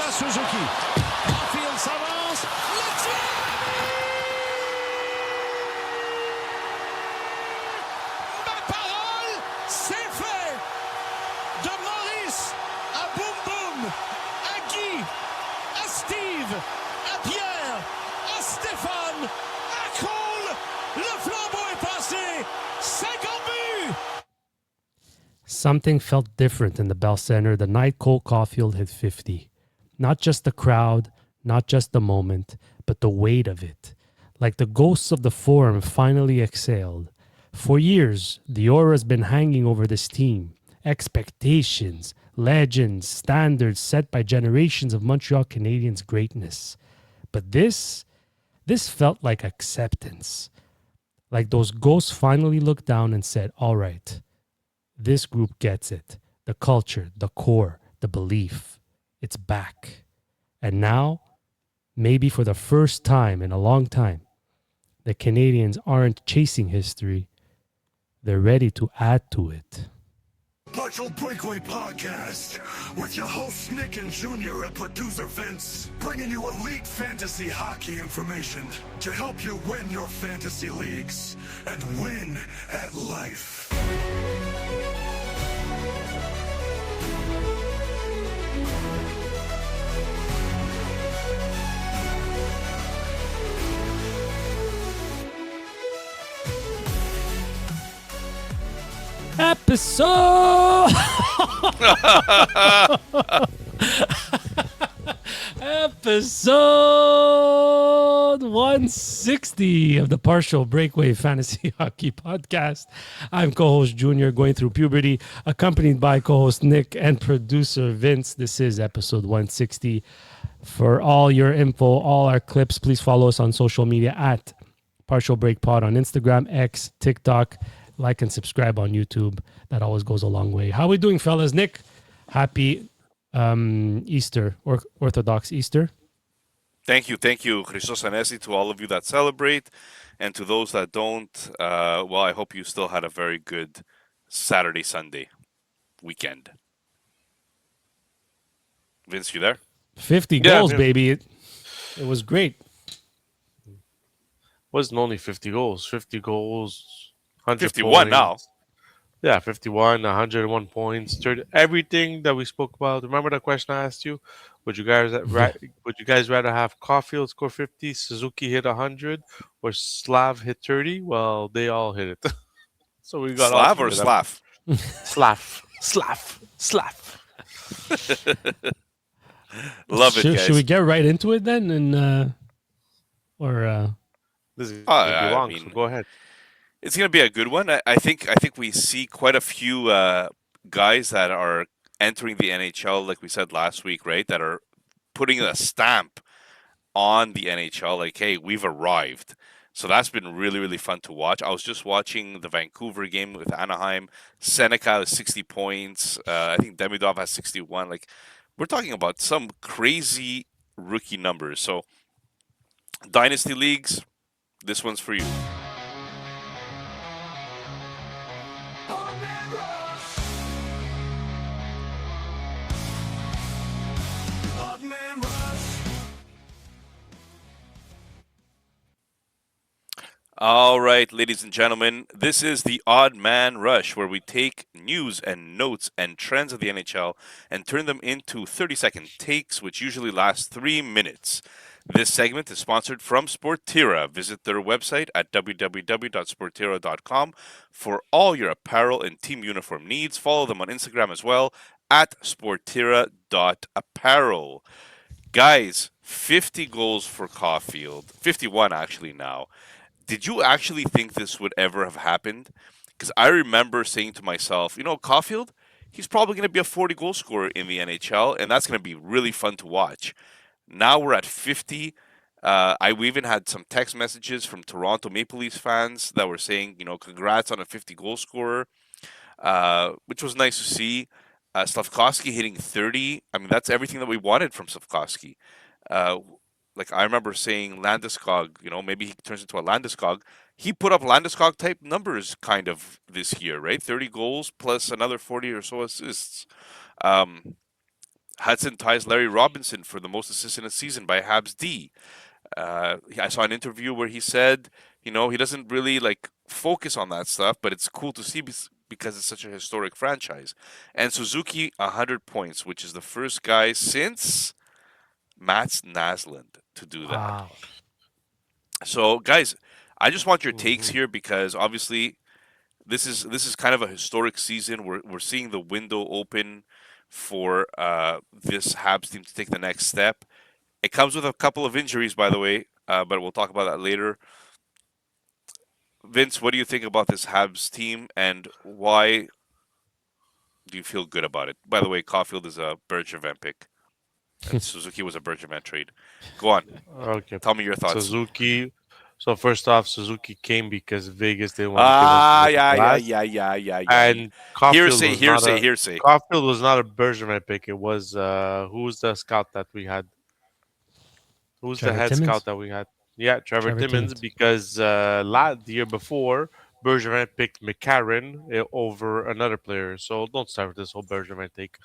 à Suzuki. Caulfield s'avance. Le tir! Ma parole, c'est fait! De Maurice à Boum Boum, à Guy, à Steve, à Pierre, à Stéphane, à Cole, le flambeau est passé. 50 buts! Something felt different in the Bell Center the night Cole Caulfield hit 50. Not just the crowd, not just the moment, but the weight of it. Like the ghosts of the Forum finally exhaled. For years, the aura has been hanging over this team. Expectations, legends, standards set by generations of Montreal Canadiens greatness. But this felt like acceptance. Like those ghosts finally looked down and said, all right, this group gets it. The culture, the core, the belief. It's back. And now, maybe for the first time in a long time, the Canadiens aren't chasing history. They're ready to add to it. Partial Breakaway Podcast with your hosts Nick and Junior and producer Vince, bringing you elite fantasy hockey information to help you win your fantasy leagues and win at life. Episode Episode 160 of the Partial Breakaway Fantasy Hockey Podcast. I'm co-host Junior, going through puberty, accompanied by co-host Nick and producer Vince. This is episode 160. For all your info, all our clips, please follow us on social media at Partial Break Pod on Instagram, X, TikTok. Like and subscribe on YouTube. That always goes a long way. How we doing, fellas? Nick, happy Easter, or Orthodox Easter. Thank you, Christos Anesi, to all of you that celebrate, and to those that don't. Well, I hope you still had a very good Saturday, Sunday weekend. Vince, you there? 50 goals, baby. It was great. Wasn't only 50 goals. 50 goals. 51 points. now. Yeah, 51, 101 points. Everything that we spoke about. Remember the question I asked you? Would you guys rather have Caulfield score 50, Suzuki hit 100, or Slav hit 30? Well, they all hit it. So we got Slav or Slav? Slav. Love it, guys. Should we get right into it then? And This is gonna be long, so go ahead. It's going to be a good one. I think we see quite a few guys that are entering the NHL, like we said last week, right? That are putting a stamp on the NHL, like, hey, we've arrived. So that's been really, really fun to watch. I was just watching the Vancouver game with Anaheim. Seneca has 60 points. I think Demidov has 61. Like, we're talking about some crazy rookie numbers. So, Dynasty Leagues, this one's for you. All right, ladies and gentlemen, this is the Odd Man Rush, where we take news and notes and trends of the NHL and turn them into 30-second takes, which usually last 3 minutes. This segment is sponsored from Sportira. Visit their website at www.sportira.com for all your apparel and team uniform needs. Follow them on Instagram as well at sportira.apparel. Guys, 50 goals for Caulfield, 51 actually now. Did you actually think this would ever have happened? Because I remember saying to myself, Caulfield, he's probably going to be a 40-goal scorer in the NHL, and that's going to be really fun to watch. Now we're at 50. We even had some text messages from Toronto Maple Leafs fans that were saying, congrats on a 50-goal scorer, which was nice to see. Slafkovsky hitting 30. I mean, that's everything that we wanted from Slafkovsky. Like, I remember saying Landeskog, maybe he turns into a Landeskog. He put up Landeskog-type numbers kind of this year, right? 30 goals plus another 40 or so assists. Hudson ties Larry Robinson for the most assists in a season by Habs D. I saw an interview where he said, he doesn't really like focus on that stuff, but it's cool to see because it's such a historic franchise. And Suzuki 100 points, which is the first guy since Mats Naslund to do that. Wow. So, guys, I just want your takes Hmm. here because obviously this is kind of a historic season. We're seeing the window open for this Habs team to take the next step. It comes with a couple of injuries, by the way, but we'll talk about that later. Vince, what do you think about this Habs team, and why do you feel good about it? By the way, Caulfield is a Bergevin pick, and Suzuki was a Bergevin trade. Go on, Okay. tell me your thoughts. Suzuki. So first off, Suzuki came because Vegas didn't want to give us the middle class, Yeah. and Hearsay, hearsay, hearsay. Caulfield was not a Bergevin pick. It was who was the scout that we had? Who's the Trevor head scout Timmons. that we had? Yeah, Trevor Trevor Timmons, Timmons. because the year before, Bergevin picked McCarron over another player. So don't start with this whole Bergevin take.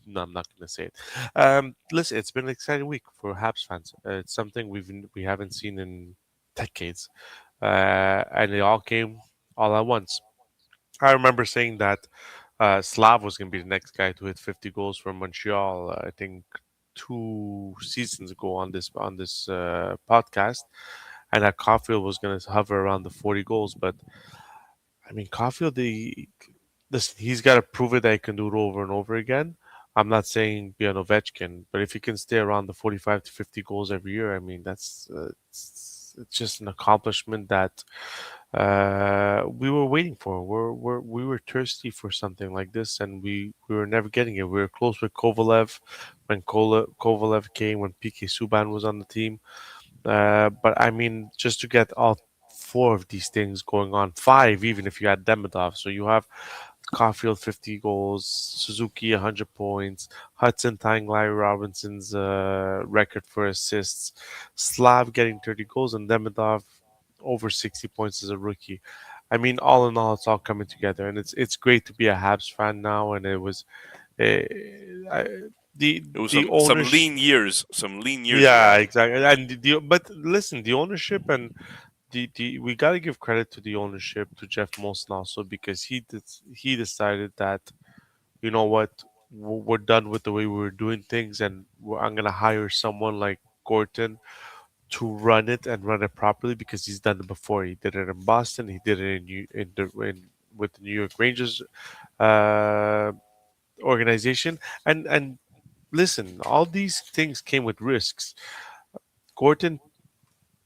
No, I'm not going to say it. Listen, it's been an exciting week for Habs fans. It's something we haven't seen in decades, and it all came all at once. I remember saying that Slav was going to be the next guy to hit 50 goals for Montreal. I think 2 seasons ago on this podcast, and that Caulfield was going to hover around the 40 goals. But I mean, Caulfield, listen, he's got to prove it that he can do it over and over again. I'm not saying be an Ovechkin, but if he can stay around the 45 to 50 goals every year, I mean, it's just an accomplishment that we were waiting for. We were thirsty for something like this, and we were never getting it. We were close with Kovalev when Kovalev came, when PK Subban was on the team. But I mean, just to get all four of these things going on, five, even if you add Demidov. So you have Caulfield 50 goals, Suzuki 100 points, Hutson tying Larry Robinson's record for assists, Slav getting 30 goals, and Demidov over 60 points as a rookie. I mean, all in all, it's all coming together, and it's great to be a Habs fan now. And it was uh, I, the It was the some ownership. lean years you Yeah, had. exactly. And but listen, the ownership and the we got to give credit to the ownership to Jeff Molson also, because he decided that, you know what, we're done with the way we were doing things, and I'm gonna hire someone like Gorton to run it and run it properly, because he's done it before. He did it in Boston. He did it with the New York Rangers uh, organization. And listen, all these things came with risks. Gorton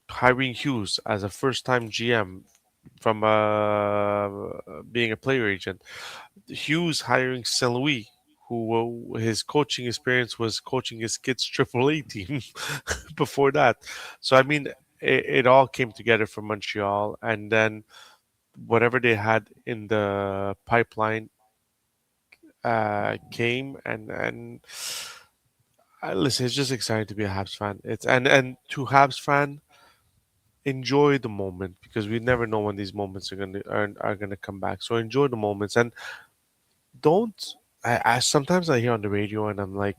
hiring Hughes as a first-time GM from being a player agent. Hughes hiring Saint Louis, who his coaching experience was coaching his kids' AAA team before that. So I mean, it all came together for Montreal, and then whatever they had in the pipeline came, and listen, it's just exciting to be a Habs fan. It's and to Habs fan, enjoy the moment, because we never know when these moments are gonna come back. So enjoy the moments, and don't. I sometimes I hear on the radio and I'm like,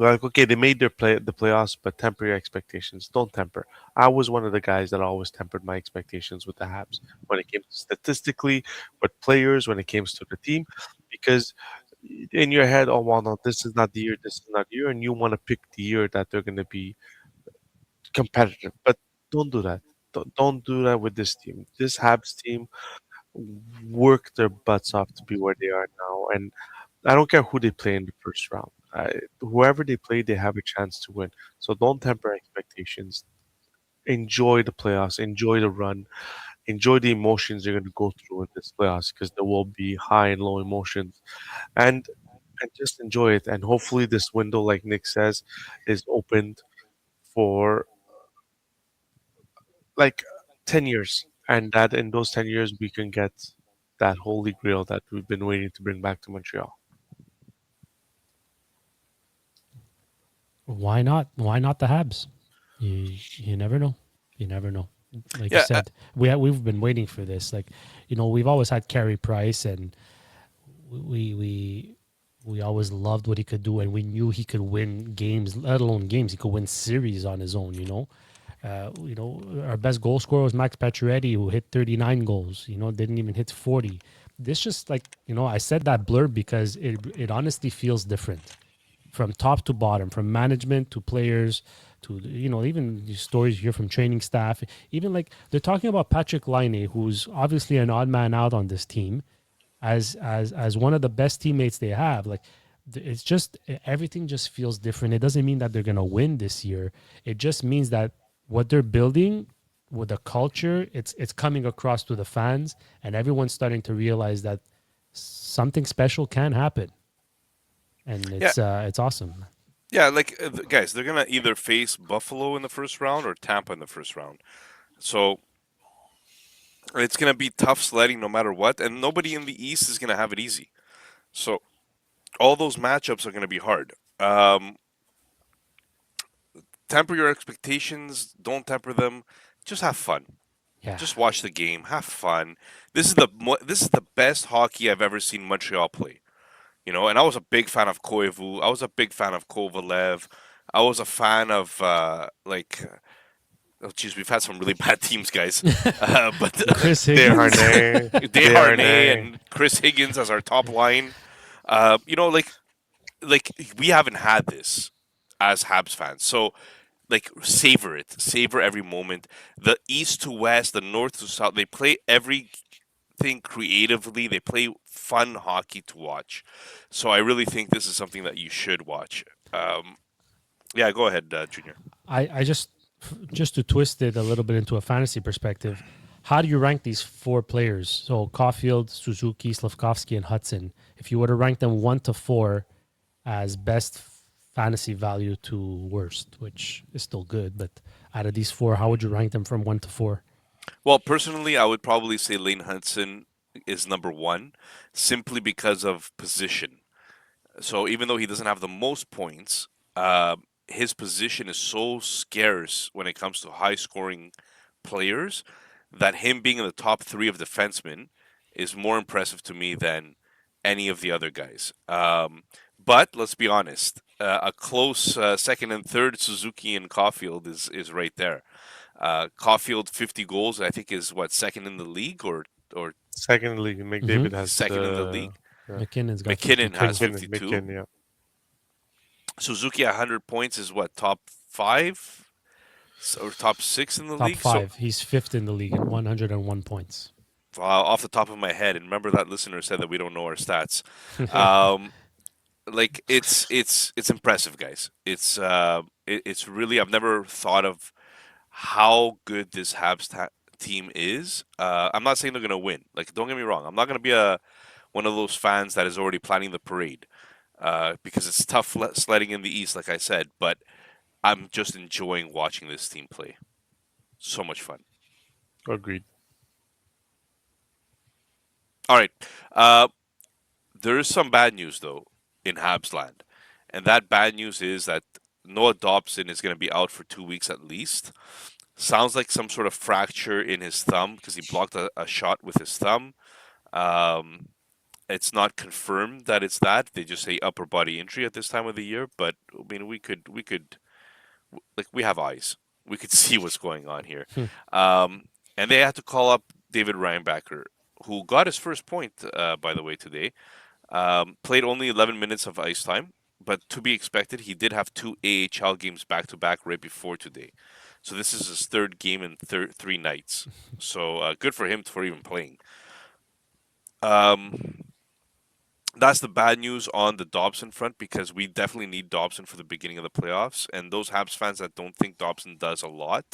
okay, they made the playoffs, but temper your expectations. Don't temper. I was one of the guys that always tempered my expectations with the Habs when it came to statistically, with players, when it came to the team, because in your head, oh well, no, this is not the year, this is not the year, and you want to pick the year that they're going to be competitive. But don't do that. Don't do that with this team. This Habs team worked their butts off to be where they are now, and I don't care who they play in the first round. Whoever they play, they have a chance to win. So don't temper expectations. Enjoy the playoffs. Enjoy the run. Enjoy the emotions you're going to go through in this playoffs, because there will be high and low emotions, and and just enjoy it. And hopefully, this window, like Nick says, is opened for like 10 years, and that in those 10 years we can get that holy grail that we've been waiting to bring back to Montreal. Why not? Why not the Habs? You never know. You never know. Like you Yeah, said, we've been waiting for this. Like, we've always had Carey Price, and we We always loved what he could do, and we knew he could win games, let alone games. He could win series on his own. Our best goal scorer was Max Pacioretty, who hit 39 goals. Didn't even hit 40. This just like I said that blurb because it honestly feels different from top to bottom, from management to players to even the stories you hear from training staff. Even like they're talking about Patrick Laine, who's obviously an odd man out on this team, as one of the best teammates they have. Like it's just everything just feels different. It doesn't mean that they're gonna win this year. It just means that what they're building with the culture, it's coming across to the fans, and everyone's starting to realize that something special can happen, and Yeah, it's awesome. yeah. Like guys, they're gonna either face Buffalo in the first round or Tampa in the first round. So it's gonna be tough sledding no matter what, and nobody in the East is gonna have it easy. So all those matchups are gonna be hard. Temper your expectations. Don't temper them. Just have fun. Yeah, Just watch the game. Have fun. This is the best hockey I've ever seen Montreal play. And I was a big fan of Koivu. I was a big fan of Kovalev. I was a fan of oh geez, we've had some really bad teams, guys. But Chris Higgins. Desharnais, Desharnais Desharnais. and Chris Higgins as our top line. Like we haven't had this as Habs fans. So like savor it, savor every moment. The east to west, the north to south, they play everything creatively. They play fun hockey to watch. So I really think this is something that you should watch. Yeah, go ahead, Junior. I just to twist it a little bit into a fantasy perspective. How do you rank these four players? So Caulfield, Suzuki, Slavkovsky, and Hutson. If you were to rank them 1 to 4 as best fantasy value to worst, which is still good, but out of these four, how would you rank them from 1 to 4? Well, personally, I would probably say Lane Hudson is number one, simply because of position. So even though he doesn't have the most points, his position is so scarce when it comes to high scoring players that him being in the top three of defensemen is more impressive to me than any of the other guys. But let's be honest, a close second and third, Suzuki and Caulfield is right there. Caulfield 50 goals, I think, is what, second in the league or Secondly, Mm-hmm. McDavid has second in the league. yeah. McKinnon's got McKinnon has 52. McKinnon, 52. yeah. Suzuki at 100 points is what, top five or top six in the Top league? So, five. He's fifth in the league at 101 points. off the top of my head, and remember that listener said that we don't know our stats. Um, like it's impressive, guys. It's really, I've never thought of how good this team is. I'm not saying they're gonna win. Like, don't get me wrong. I'm not gonna be a one of those fans that is already planning the parade. Because it's tough sledding in the East, like I said. But I'm just enjoying watching this team play. So much fun. Agreed. All right. There is some bad news though in Habs land, and that bad news is that Noah Dobson is going to be out for 2 weeks at least. Sounds like some sort of fracture in his thumb because he blocked a shot with his thumb. Um, it's not confirmed that it's that. They just say upper body injury at this time of the year. But I mean, we could like we have eyes. We could see what's going on here. Hmm. And they had to call up David Reinbacher, who got his first point, by the way, today. Played only 11 minutes of ice time, but to be expected, he did have two AHL games back to back right before today. So this is his third game in 3 nights. So good for him for even playing. Um, that's the bad news on the Dobson front because we definitely need Dobson for the beginning of the playoffs. And those Habs fans that don't think Dobson does a lot,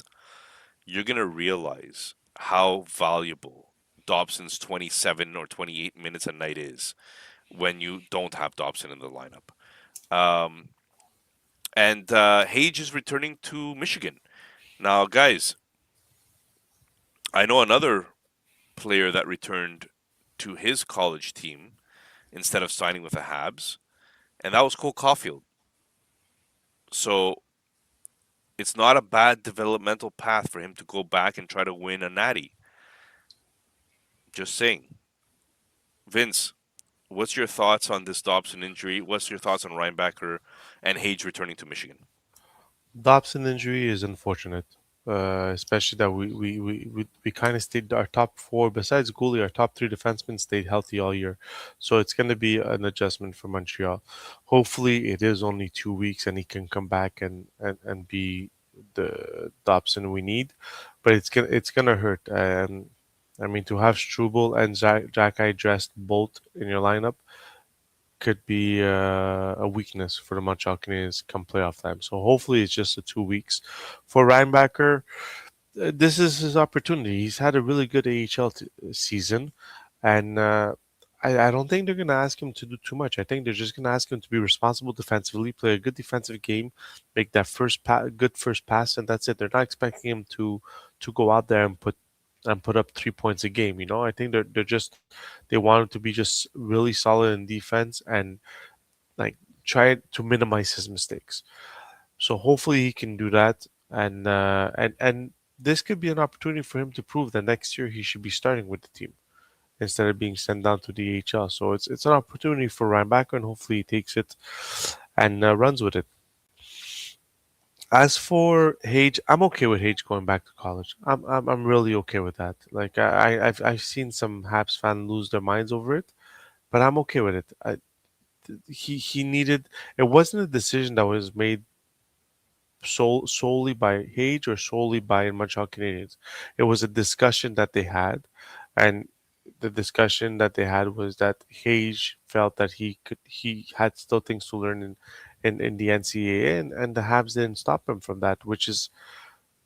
you're gonna realize how valuable Dobson's 27 or 28 minutes a night is when you don't have Dobson in the lineup. Um, and Hage is returning to Michigan. Now, guys, I know another player that returned to his college team instead of signing with the Habs, and that was Cole Caulfield. So it's not a bad developmental path for him to go back and try to win a natty. Just saying. Vince, What's your thoughts on this Dobson injury? What's your thoughts on Reinbacher and Hage returning to Michigan? Dobson injury is unfortunate, especially that we kind of stayed our top four. Besides Goalie, our top three defensemen stayed healthy all year, so it's going to be an adjustment for Montreal. Hopefully, it is only 2 weeks and he can come back and be the Dobson we need, but it's gonna hurt. I mean, to have Struble and Jack dressed both in your lineup could be a weakness for the Montreal Canadiens come playoff time. So hopefully it's just the 2 weeks. For Reinbacher, this is his opportunity. He's had a really good AHL season, and I don't think they're going to ask him to do too much. I think they're just going to ask him to be responsible defensively, play a good defensive game, make that good first pass, and that's it. They're not expecting him to go out there and put up 3 points a game. I think they're just they want him to be just really solid in defense and like try to minimize his mistakes. So hopefully he can do that, and this could be an opportunity for him to prove that next year he should be starting with the team instead of being sent down to the AHL. So it's an opportunity for Reinbacher, and hopefully he takes it and runs with it. As for Hage, I'm okay with Hage going back to college. I'm really okay with that. Like I've seen some Habs fans lose their minds over it, but I'm okay with it. He needed. It wasn't a decision that was made solely by Hage or solely by Montreal Canadiens. It was a discussion that they had, and the discussion that they had was that Hage felt that he had still things to learn in the NCAA, and the Habs didn't stop him from that, which is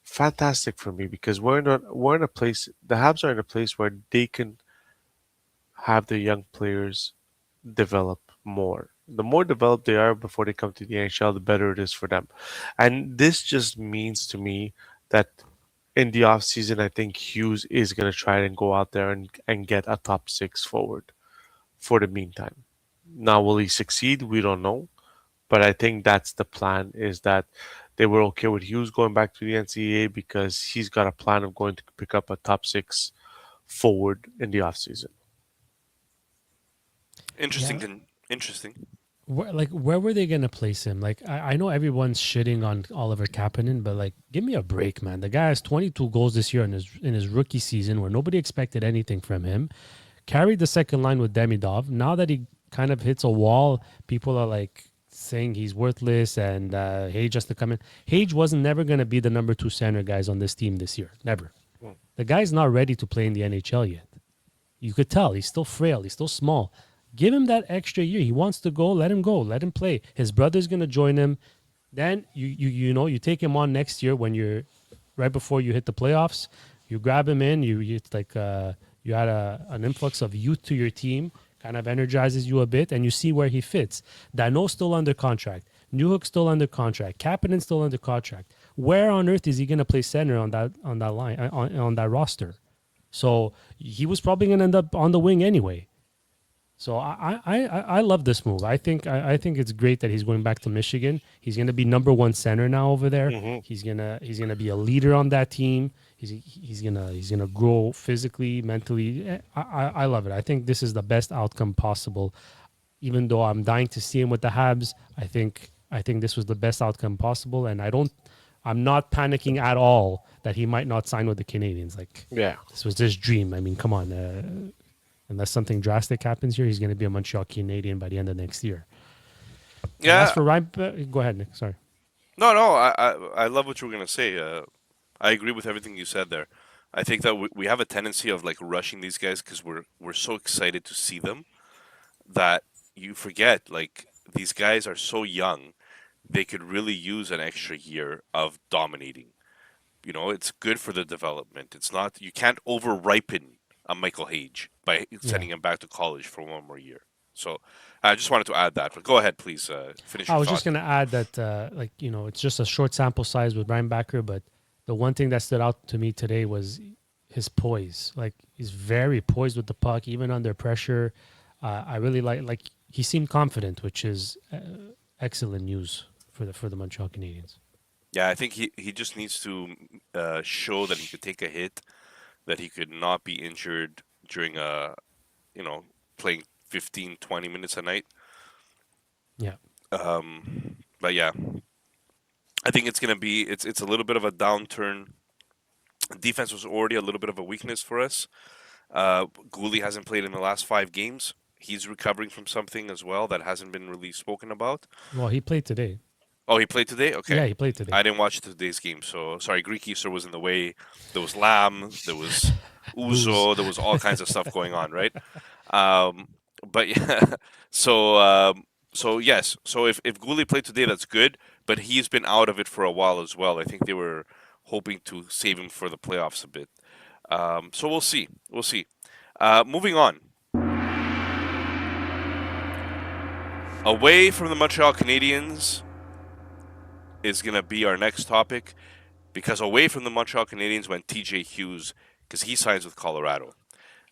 fantastic for me because we're in a place, the Habs are in a place where they can have their young players develop more. The more developed they are before they come to the NHL, the better it is for them. And this just means to me that in the off season, I think Hughes is going to try and go out there and get a top six forward for the meantime. Now, will he succeed? We don't know. But I think that's the plan, is that they were okay with Hughes going back to the NCAA because he's got a plan of going to pick up a top six forward in the offseason. Interesting. Yeah. Interesting. Where were they gonna place him? Like I know everyone's shitting on Oliver Kapanen, but like give me a break, man. The guy has 22 goals this year in his rookie season, where nobody expected anything from him. Carried the second line with Demidov. Now that he kind of hits a wall, people are like saying he's worthless and Hage has to come in. Hage wasn't never gonna be the number 2 center guys on this team this year. Never. The guy's not ready to play in the NHL yet. You could tell he's still frail. He's still small. Give him that extra year. He wants to go. Let him go. Let him play. His brother's gonna join him. Then you take him on next year when you're right before you hit the playoffs. You grab him in. You like you add an influx of youth to your team. Kind of energizes you a bit, and you see where he fits. Dano's still under contract. Newhook's still under contract. Kapanen's still under contract. Where on earth is he gonna play center on that line on that roster? So he was probably gonna end up on the wing anyway. So I love this move. I think it's great that he's going back to Michigan. He's going to be number 1 center now over there. Mm-hmm. He's gonna be a leader on that team. He's gonna grow physically, mentally. I love it. I think this is the best outcome possible. Even though I'm dying to see him with the Habs, I think this was the best outcome possible, and I'm not panicking at all that he might not sign with the Canadiens. Like Yeah. this was his dream. I mean, come on. Unless something drastic happens here, he's going to be a Montreal Canadian by the end of next year. And as Yeah. for Ryan, go ahead, Nick. Sorry. No. I love what you were gonna say. I agree with everything you said there. I think that we have a tendency of like rushing these guys because we're so excited to see them that you forget like these guys are so young. They could really use an extra year of dominating. It's good for the development. It's not you can't over ripen a Michael Hage by Yeah. sending him back to college for one more year. So I just wanted to add that. But go ahead, please finish I your was just thought. going to add that, it's just a short sample size with Ryan Backer, but the one thing that stood out to me today was his poise. Like, he's very poised with the puck, even under pressure. I really like he seemed confident, which is excellent news for the Montreal Canadiens. Yeah, I think he just needs to show that he could take a hit, that he could not be injured during playing 15, 20 minutes a night. Yeah. But yeah, I think it's gonna be it's a little bit of a downturn. Defense was already a little bit of a weakness for us. Gouli hasn't played in the last 5 games. He's recovering from something as well that hasn't been really spoken about. Well, he played today. Oh, he played today? Yeah, Okay. he played today. I didn't watch today's game, so sorry. Greek Easter was in the way. There was Lamb, there was Booze. Uzo, there was all kinds of stuff going on, right? Um, but yeah, so so yes, so if Gouli played today, that's good. But he's been out of it for a while as well. I think they were hoping to save him for the playoffs a bit. So we'll see. We'll see. Moving on. Away from the Montreal Canadiens is going to be our next topic because away from the Montreal Canadiens went TJ Hughes because he signs with Colorado.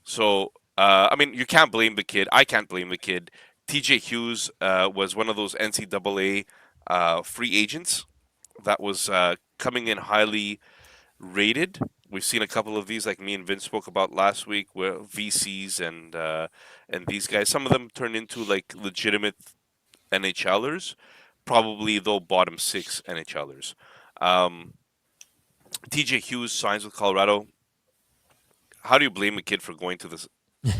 So, I mean, you can't blame the kid. I can't blame the kid. TJ Hughes was one of those NCAA free agents that was coming in highly rated. We've seen a couple of these, like me and Vince spoke about last week, where VCs and these guys. Some of them turned into like legitimate NHLers, probably though bottom six NHLers. Um, TJ Hughes signs with Colorado. How do you blame a kid for going to this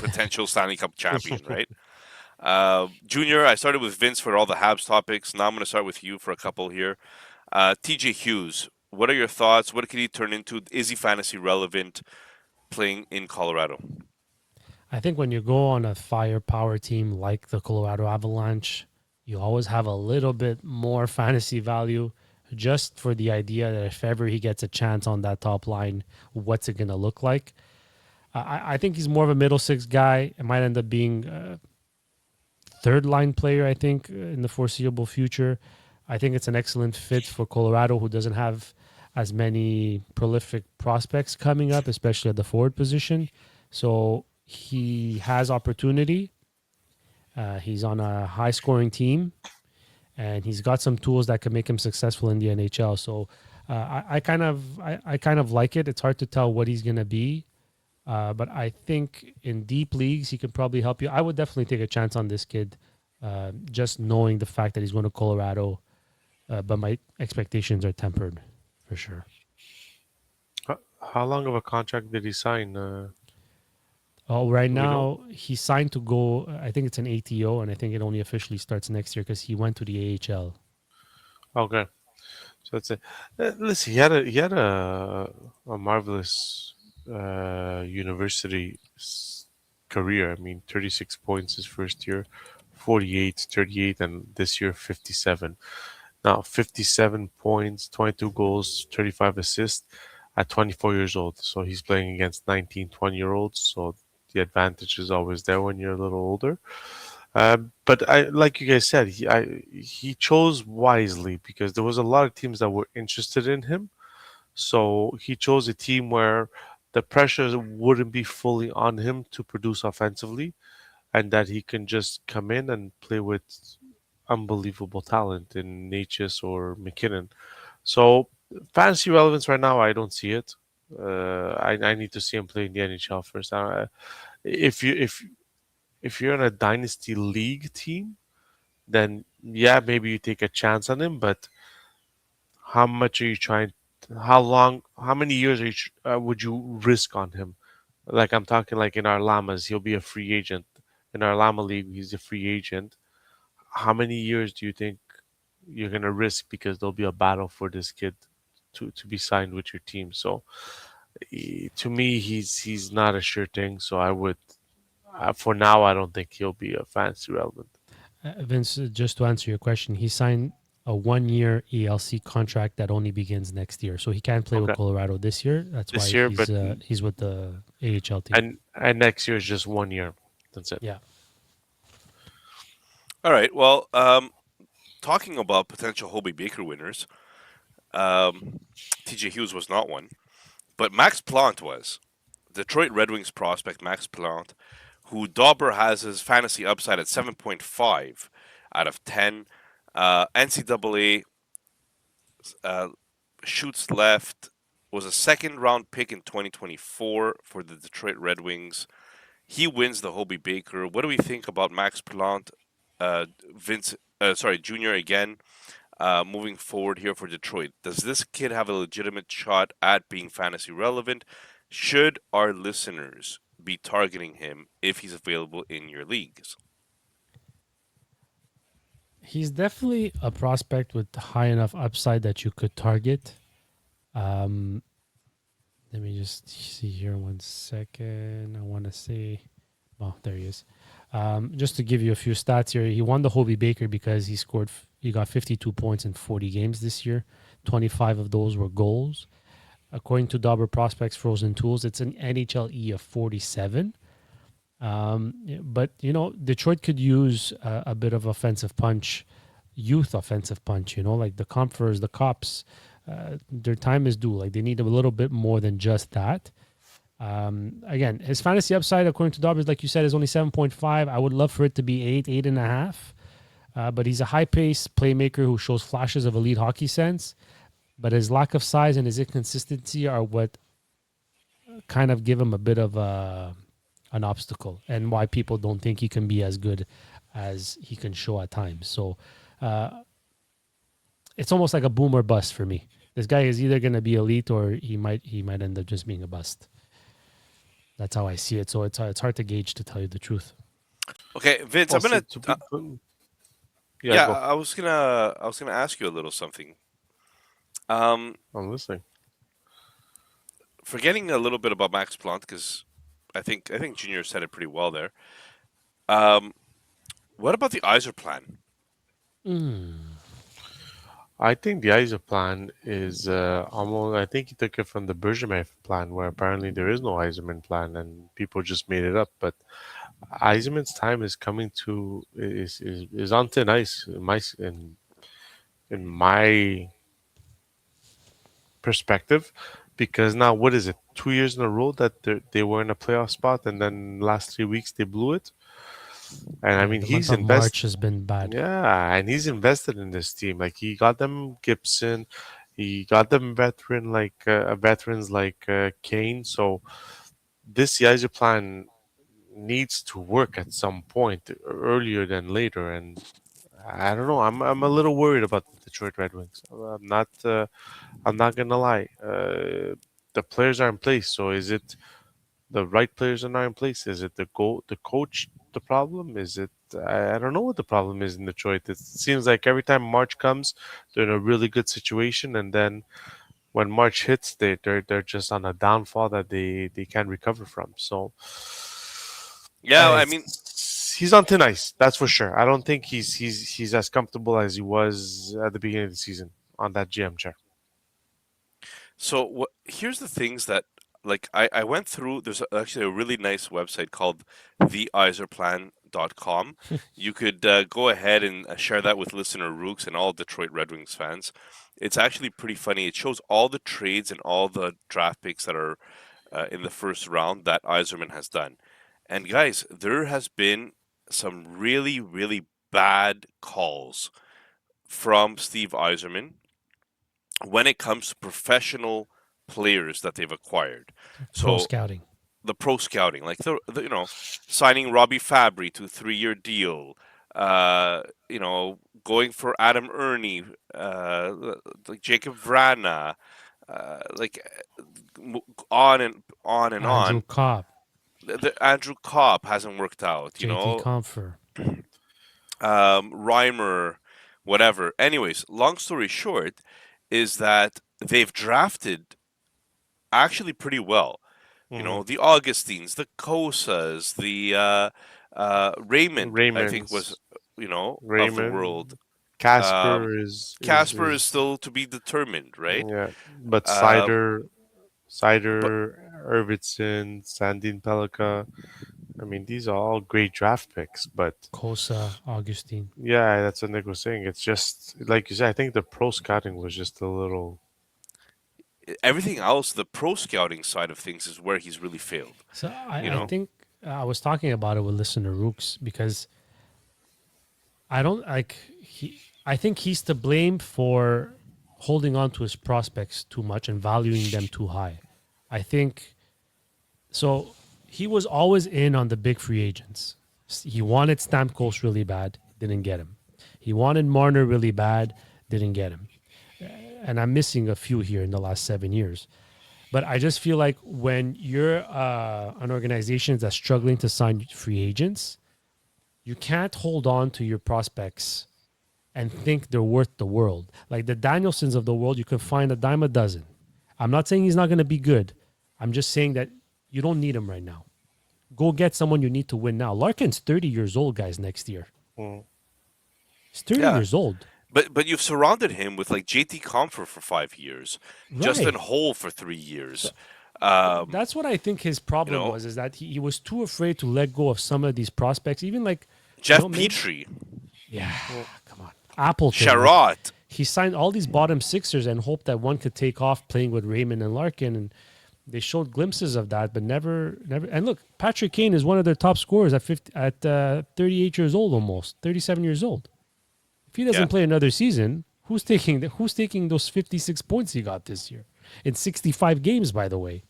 potential Stanley Cup champion, right? Junior, I started with Vince for all the Habs topics. Now I'm going to start with you for a couple here. TJ Hughes, what are your thoughts? What could he turn into? Is he fantasy relevant playing in Colorado? I think when you go on a firepower team like the Colorado Avalanche, you always have a little bit more fantasy value just for the idea that if ever he gets a chance on that top line, what's it going to look like? I think he's more of a middle six guy. It might end up being a third line player, I think, in the foreseeable future. I think it's an excellent fit for Colorado, who doesn't have as many prolific prospects coming up, especially at the forward position. So he has opportunity. He's on a high scoring team, and he's got some tools that can make him successful in the NHL. So I kind of like it. It's hard to tell what he's going to be. But I think in deep leagues, he could probably help you. I would definitely take a chance on this kid, just knowing the fact that he's going to Colorado. But my expectations are tempered, for sure. How long of a contract did he sign? Oh, right Do we know? now he signed to go. I think it's an ATO, and I think it only officially starts next year because he went to the AHL. Okay, so that's it. Listen, he had a marvelous university career. I mean, 36 points his first year, 48, 38, and this year 57. Now 57 points, 22 goals, 35 assists at 24 years old. So he's playing against 19, 20-year-olds. So the advantage is always there when you're a little older. But I, like you guys said, he chose wisely because there was a lot of teams that were interested in him. So he chose a team where the pressure wouldn't be fully on him to produce offensively, and that he can just come in and play with unbelievable talent in Natchez or McKinnon. So fantasy relevance right now, I don't see it. I need to see him play in the NHL first. If you if you're in a dynasty league team, then yeah, maybe you take a chance on him. But how much are you trying? How long? How many years are would you risk on him? Like I'm talking like in our Llamas, he'll be a free agent. In our Llama League, he's a free agent. How many years do you think you're gonna risk because there'll be a battle for this kid to be signed with your team? So to me, he's not a sure thing. So I would, for now, I don't think he'll be a fantasy relevant. Vince, just to answer your question, he signed a 1-year ELC contract that only begins next year, so he can't play with Okay, Colorado this year. That's why this year, but he's with the AHL team. and next year is just 1 year. That's it. Yeah. All right. Well, talking about potential Hobie Baker winners, TJ Hughes was not one, but Max Plant was. Detroit Red Wings prospect Max Plant, who Dauber has his fantasy upside at 7.5 out of 10. NCAA shoots left, was a second round pick in 2024 for the Detroit Red Wings. He wins the Hobie Baker. What do we think about Max Plant, Vince? Junior again. Moving forward here for Detroit, does this kid have a legitimate shot at being fantasy relevant? Should our listeners be targeting him if he's available in your leagues? He's definitely a prospect with high enough upside that you could target. Um, Let me just see here 1 second. I want to say, well, there he is. Just to give you a few stats here, he won the Hobie Baker because he got 52 points in 40 games this year. 25 of those were goals. According to Dobber Prospects Frozen Tools, it's an NHLE of 47. But, Detroit could use a bit of offensive punch, youth offensive punch, like the Comforts, the Cops. Their time is due. Like, they need a little bit more than just that. Again, his fantasy upside, according to Dobbs, like you said, is only 7.5. I would love for it to be 8.5. But he's a high-pace playmaker who shows flashes of elite hockey sense. But his lack of size and his inconsistency are what kind of give him a bit of an obstacle, and why people don't think he can be as good as he can show at times. So it's almost like a boom or bust for me. This guy is either going to be elite or he might end up just being a bust. That's how I see it. So it's hard to gauge, to tell you the truth. Okay, Vince, I'm gonna. Yeah, go. I was gonna ask you a little something. I'm listening. Forgetting a little bit about Max Plant, because I think Junior said it pretty well there. What about the Iser plan? I think the Iser plan is almost. I think he took it from the Bergevin plan, where apparently there is no Iserman plan, and people just made it up. But Iserman's time is coming to is on thin ice in my perspective, because now what is it? 2 years in a row that they were in a playoff spot, and then last 3 weeks they blew it. And I mean, The he's month of invested. March has been bad. Yeah, and he's invested in this team. Like, he got them Gibson, he got them veterans like Kane. So this Yiser plan needs to work at some point earlier than later. And I don't know. I'm a little worried about the Detroit Red Wings. I'm not. I'm not gonna lie. The players are in place. So is it the right players are not in place? Is it the coach the problem? Is it I don't know what the problem is in Detroit. It seems like every time March comes, they're in a really good situation, and then when March hits, they're just on a downfall that they can't recover from. So Yeah, I mean, he's on thin ice, that's for sure. I don't think he's as comfortable as he was at the beginning of the season on that GM chair. so here's the things that, like, I went through. There's actually a really nice website called theiserplan.com. You could go ahead and share that with listener Rooks and all Detroit Red Wings fans. It's actually pretty funny. It shows all the trades and all the draft picks that are in the first round that Iserman has done. And guys, there has been some really, really bad calls from Steve Yzerman when it comes to professional players that they've acquired. Pro So scouting. the pro scouting, like signing Robbie Fabry to a 3-year deal, going for Adam Ernie, like Jacob Vrana, on and on and Andrew on. Copp, The Andrew Copp hasn't worked out, JT Comfer. Reimer, whatever. Anyways, long story short is that they've drafted actually pretty well. The Augustines, the Kosas, the Raymond, I think was, Raymond's of the world. Casper is Casper is still to be determined, right? yeah, but But Arvidsson, Sandin Pelika. I mean, these are all great draft picks, but Kosa, Augustine. yeah, that's what Nick was saying. It's just like you said. I think the pro scouting was just a little. everything else, the pro scouting side of things, is where he's really failed. So I think I was talking about it with listener Rooks because I don't like I think he's to blame for holding on to his prospects too much and valuing them too high. I think so. he was always in on the big free agents. He wanted Stamkos really bad, didn't get him. He wanted Marner really bad, didn't get him. And I'm missing a few here in the last 7 years. But I just feel like when you're an organization that's struggling to sign free agents, you can't hold on to your prospects and think they're worth the world. Like the Danielsons of the world, you can find a dime a dozen. I'm not saying he's not going to be good. I'm just saying that you don't need him right now. Go get someone you need to win now. Larkin's 30 years old, guys, next year. Mm. He's 30 Yeah. years old. But you've surrounded him with like JT Comfort for 5 years, Justin Right. Hole for 3 years. So Um, that's what I think his problem know, was, is that he was too afraid to let go of some of these prospects. Even like, Jeff maybe, Petrie, yeah, come on. Appleton. Like, Sherrod. he signed all these bottom sixers and hoped that one could take off playing with Raymond and Larkin. And they showed glimpses of that, but never. And look, Patrick Kane is one of their top scorers at 38 years old, almost 37 years old. If he doesn't Yeah. play another season, who's taking those 56 points he got this year in 65 games? By the way,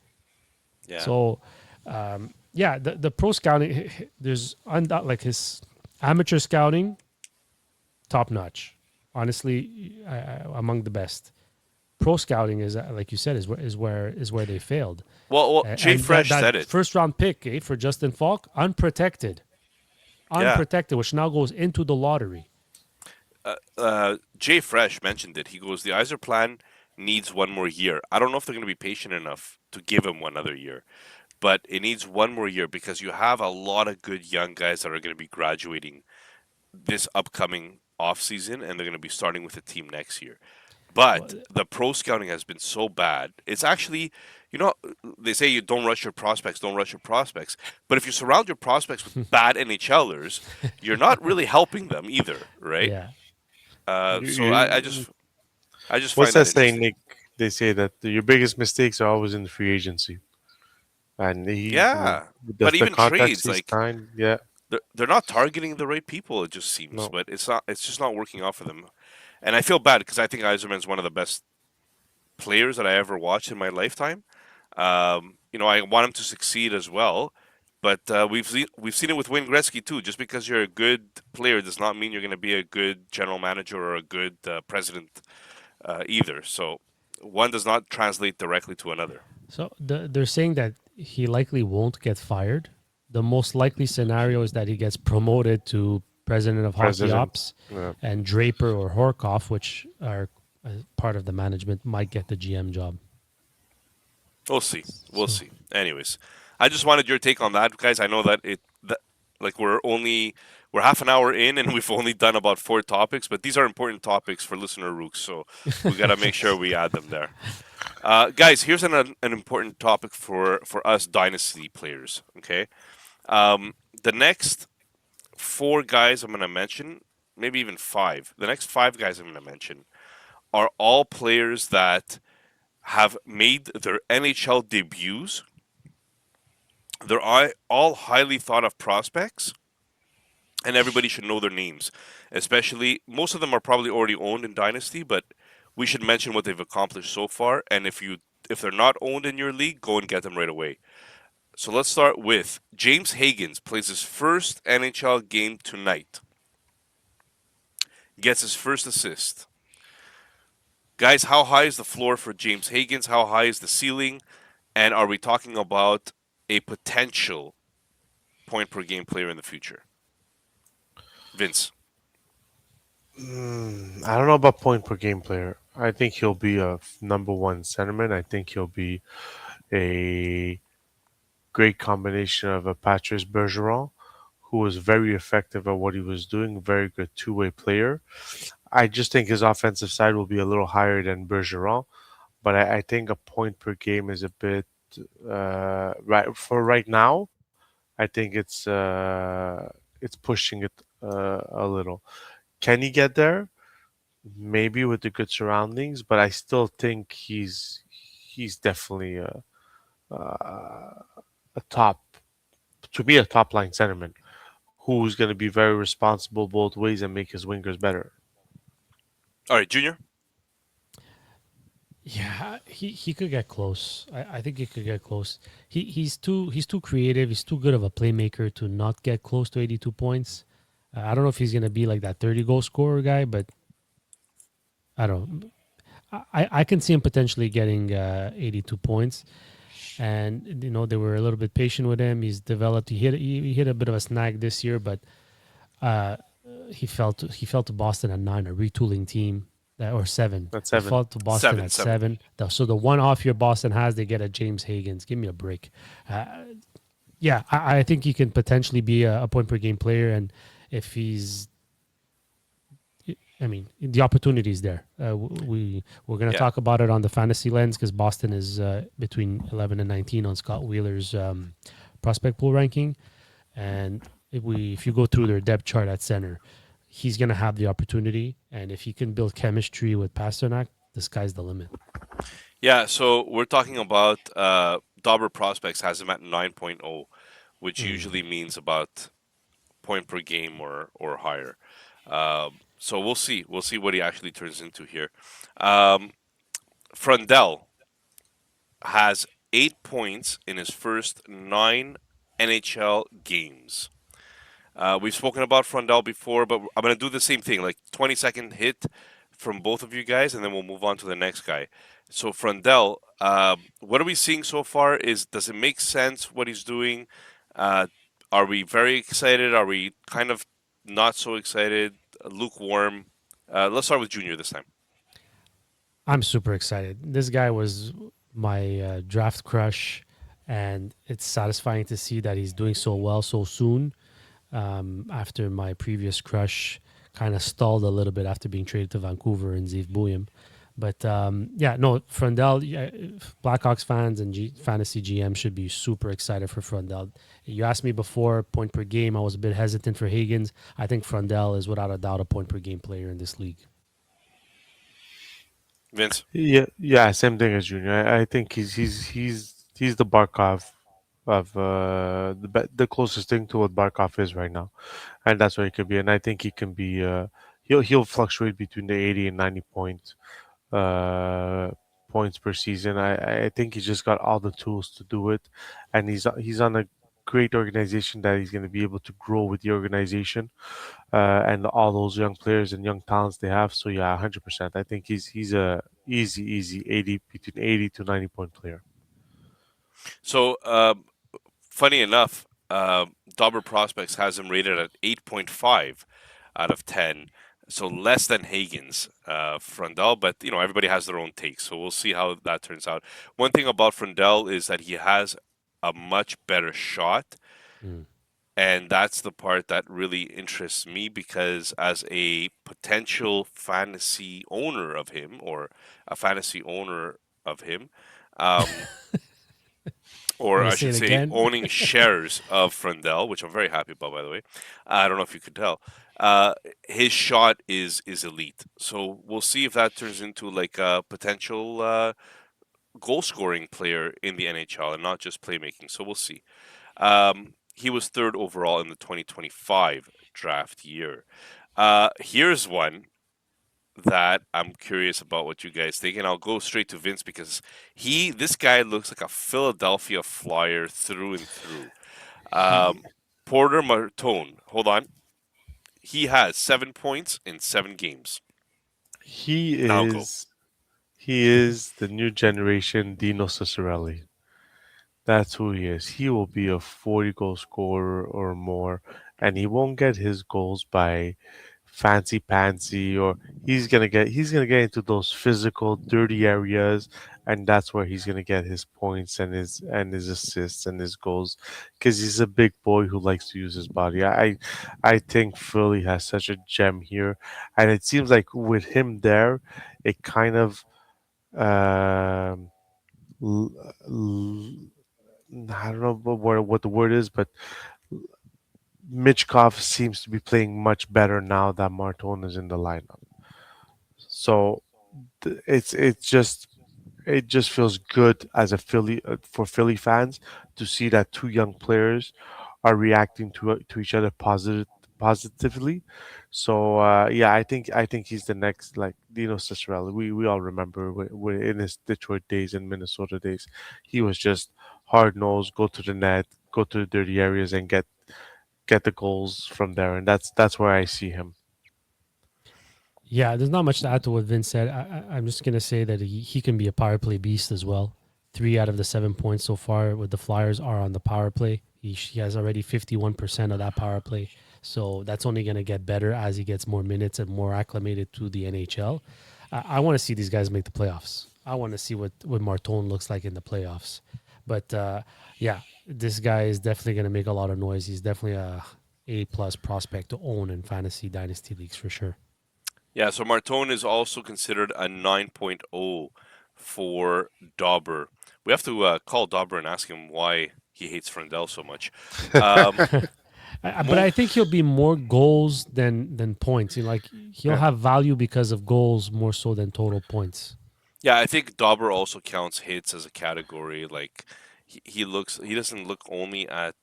Yeah. so yeah, the pro scouting, there's like his amateur scouting, top notch. Honestly, among the best. Pro scouting is like you said is where they failed. Well, Jay And Fresh that said it. first round pick for Justin Falk, unprotected, Yeah. which now goes into the lottery. Jay Fresh mentioned it. He goes, the Iser plan needs one more year. I don't know if they're going to be patient enough to give him one other year, but it needs one more year because you have a lot of good young guys that are going to be graduating this upcoming offseason, and they're going to be starting with the team next year. But the pro scouting has been so bad. It's actually, they say you don't rush your prospects, don't rush your prospects. But if you surround your prospects with bad NHLers, you're not really helping them either, right? Yeah. So I just What's find that that saying, interesting. Nick? They say that your biggest mistakes are always in the free agency, and Yeah, but that's the even contracts trades, he's like signed. Yeah, they're not targeting the right people. It just seems, no, but it's not. It's just not working out for them. And I feel bad because I think Eiserman's one of the best players that I ever watched in my lifetime. I want him to succeed as well. But we've seen it with Wayne Gretzky too. Just because you're a good player does not mean you're going to be a good general manager or a good president either. So one does not translate directly to another. So they're saying that he likely won't get fired. The most likely scenario is that he gets promoted to president of hockey president. ops, Yeah. and Draper or Horkoff, which are part of the management, might get the GM job. We'll see. We'll So see. Anyways, I just wanted your take on that, guys. I know that like we're half an hour in and we've only done about 4 topics, but these are important topics for listener Rooks, so we gotta make sure we add them there. Guys, here's an important topic for us dynasty players. Okay, the next 4 guys I'm gonna mention, maybe even 5. The next 5 guys I'm gonna mention are all players that have made their NHL debuts. They're all highly thought of prospects, and everybody should know their names. Especially, most of them are probably already owned in Dynasty, but we should mention what they've accomplished so far. And if they're not owned in your league, go and get them right away. So let's start with James Hagens. Plays his first NHL game tonight. Gets his first assist. Guys, how high is the floor for James Hagens? How high is the ceiling? And are we talking about a potential point per game player in the future? Vince. I don't know about point per game player. I think he'll be a number one centerman. I think he'll be a great combination of a Patrice Bergeron, who was very effective at what he was doing, very good two-way player. I just think his offensive side will be a little higher than Bergeron, but I think a point per game is a bit right for right now. I think it's pushing it a little. Can he get there? Maybe with the good surroundings, but I still think he's definitely a top to be a top line centerman who's going to be very responsible both ways and make his wingers better. All right, Junior. Yeah, he could get close. I think he could get close. He's too creative. He's too good of a playmaker to not get close to 82 points. I don't know if he's gonna be like that 30 goal scorer guy, but I don't. I can see him potentially getting 82 points. And they were a little bit patient with him. He's developed. He hit a bit of a snag this year, but uh, he fell to Boston at 9, a retooling team or 7. That's They 7. fell to Boston Seven, at seven. 7. So the one off year Boston has, they get a James Hagens. Give me a break. Uh, yeah, I think he can potentially be a point per game player, and if he's I mean, the opportunity is there. We're going to Yeah. talk about it on the fantasy lens because Boston is between 11 and 19 on Scott Wheeler's prospect pool ranking, and if you go through their depth chart at center, he's going to have the opportunity, and if he can build chemistry with Pasternak, the sky's the limit. Yeah, so we're talking about Dauber Prospects has him at 9.0, which usually means about point per game or higher. So we'll see. We'll see what he actually turns into here. Um, Frondell has 8 points in his first 9 NHL games. We've spoken about Frondell before, but I'm going to do the same thing, like 20-second hit from both of you guys, and then we'll move on to the next guy. So Frondell, what are we seeing so far? Does it make sense what he's doing? Uh, are we very excited? Are we kind of not so excited? Lukewarm? Let's start with Junior this time. I'm super excited. This guy was my draft crush, and it's satisfying to see that he's doing so well so soon. After my previous crush kind of stalled a little bit after being traded to Vancouver and Zeev Buyem. But yeah, no, Frondell, yeah, Blackhawks fans and fantasy GM should be super excited for Frondell. You asked me before, point per game. I was a bit hesitant for Hagens. I think Frondell is without a doubt a point per game player in this league. Vince? Yeah, yeah, same thing as Junior. I think he's the Barkov of the closest thing to what Barkov is right now, and that's what he could be. And I think he can be. He'll fluctuate between the 80 and 90 uh, points per season. I think he's just got all the tools to do it, and he's on a great organization that he's going to be able to grow with the organization and all those young players and young talents they have. So yeah, 100%. I think he's a easy 80 between 80 to 90 point player. So, funny enough, Dauber Prospects has him rated at 8.5 out of 10. So less than Hagens, Frondell, but everybody has their own takes, so we'll see how that turns out. One thing about Frondell is that he has a much better shot, Mm. and that's the part that really interests me because as a potential fantasy owner of him or a fantasy owner of him, um, Want or to I say should it say, again? owning shares of Frondell, which I'm very happy about, by the way. I don't know if you could tell. His shot is elite, so we'll see if that turns into like a potential goal scoring player in the NHL and not just playmaking. So we'll see. He was third overall in the 2025 draft year. Here's one that I'm curious about what you guys think, and I'll go straight to Vince because this guy looks like a Philadelphia Flyer through and through. He Porter Martone, hold on, he has 7 points in 7 games. he Now go. is he is the new generation Dino Ciccarelli. That's who he is. He will be a 40 goal scorer or more, and he won't get his goals by fancy pantsy or he's gonna get into those physical dirty areas, and that's where he's gonna get his points and his assists and his goals because he's a big boy who likes to use his body. I think Philly has such a gem here, and it seems like with him there, it kind of um l- l- I don't know what the word is, but Mitchkov seems to be playing much better now that Martone is in the lineup. So it just feels good as a Philly for Philly fans to see that two young players are reacting to each other positively. So yeah, I think he's the next like Dino Ciccarelli. We all remember in his Detroit days and Minnesota days, he was just hard nosed, go to the net, go to the dirty areas, and get the goals from there. And that's where I see him. Yeah, there's not much to add to what Vince said. I'm just gonna say that he can be a power play beast as well. 3 out of the 7 points so far with the Flyers are on the power play. He has already 51% of that power play, so that's only gonna get better as he gets more minutes and more acclimated to the NHL. I want to see these guys make the playoffs. I want to see what Martone looks like in the playoffs. But yeah, this guy is definitely gonna make a lot of noise. He's definitely a plus prospect to own in fantasy dynasty leagues for sure. Yeah, so Martone is also considered a 9.0 for Dauber. We have to call Dauber and ask him why he hates Frondell so much. Um, But mo- I think he'll be more goals than points. You know, like he'll Yeah. have value because of goals more so than total points. yeah, I think Dauber also counts hits as a category. Like he doesn't look only at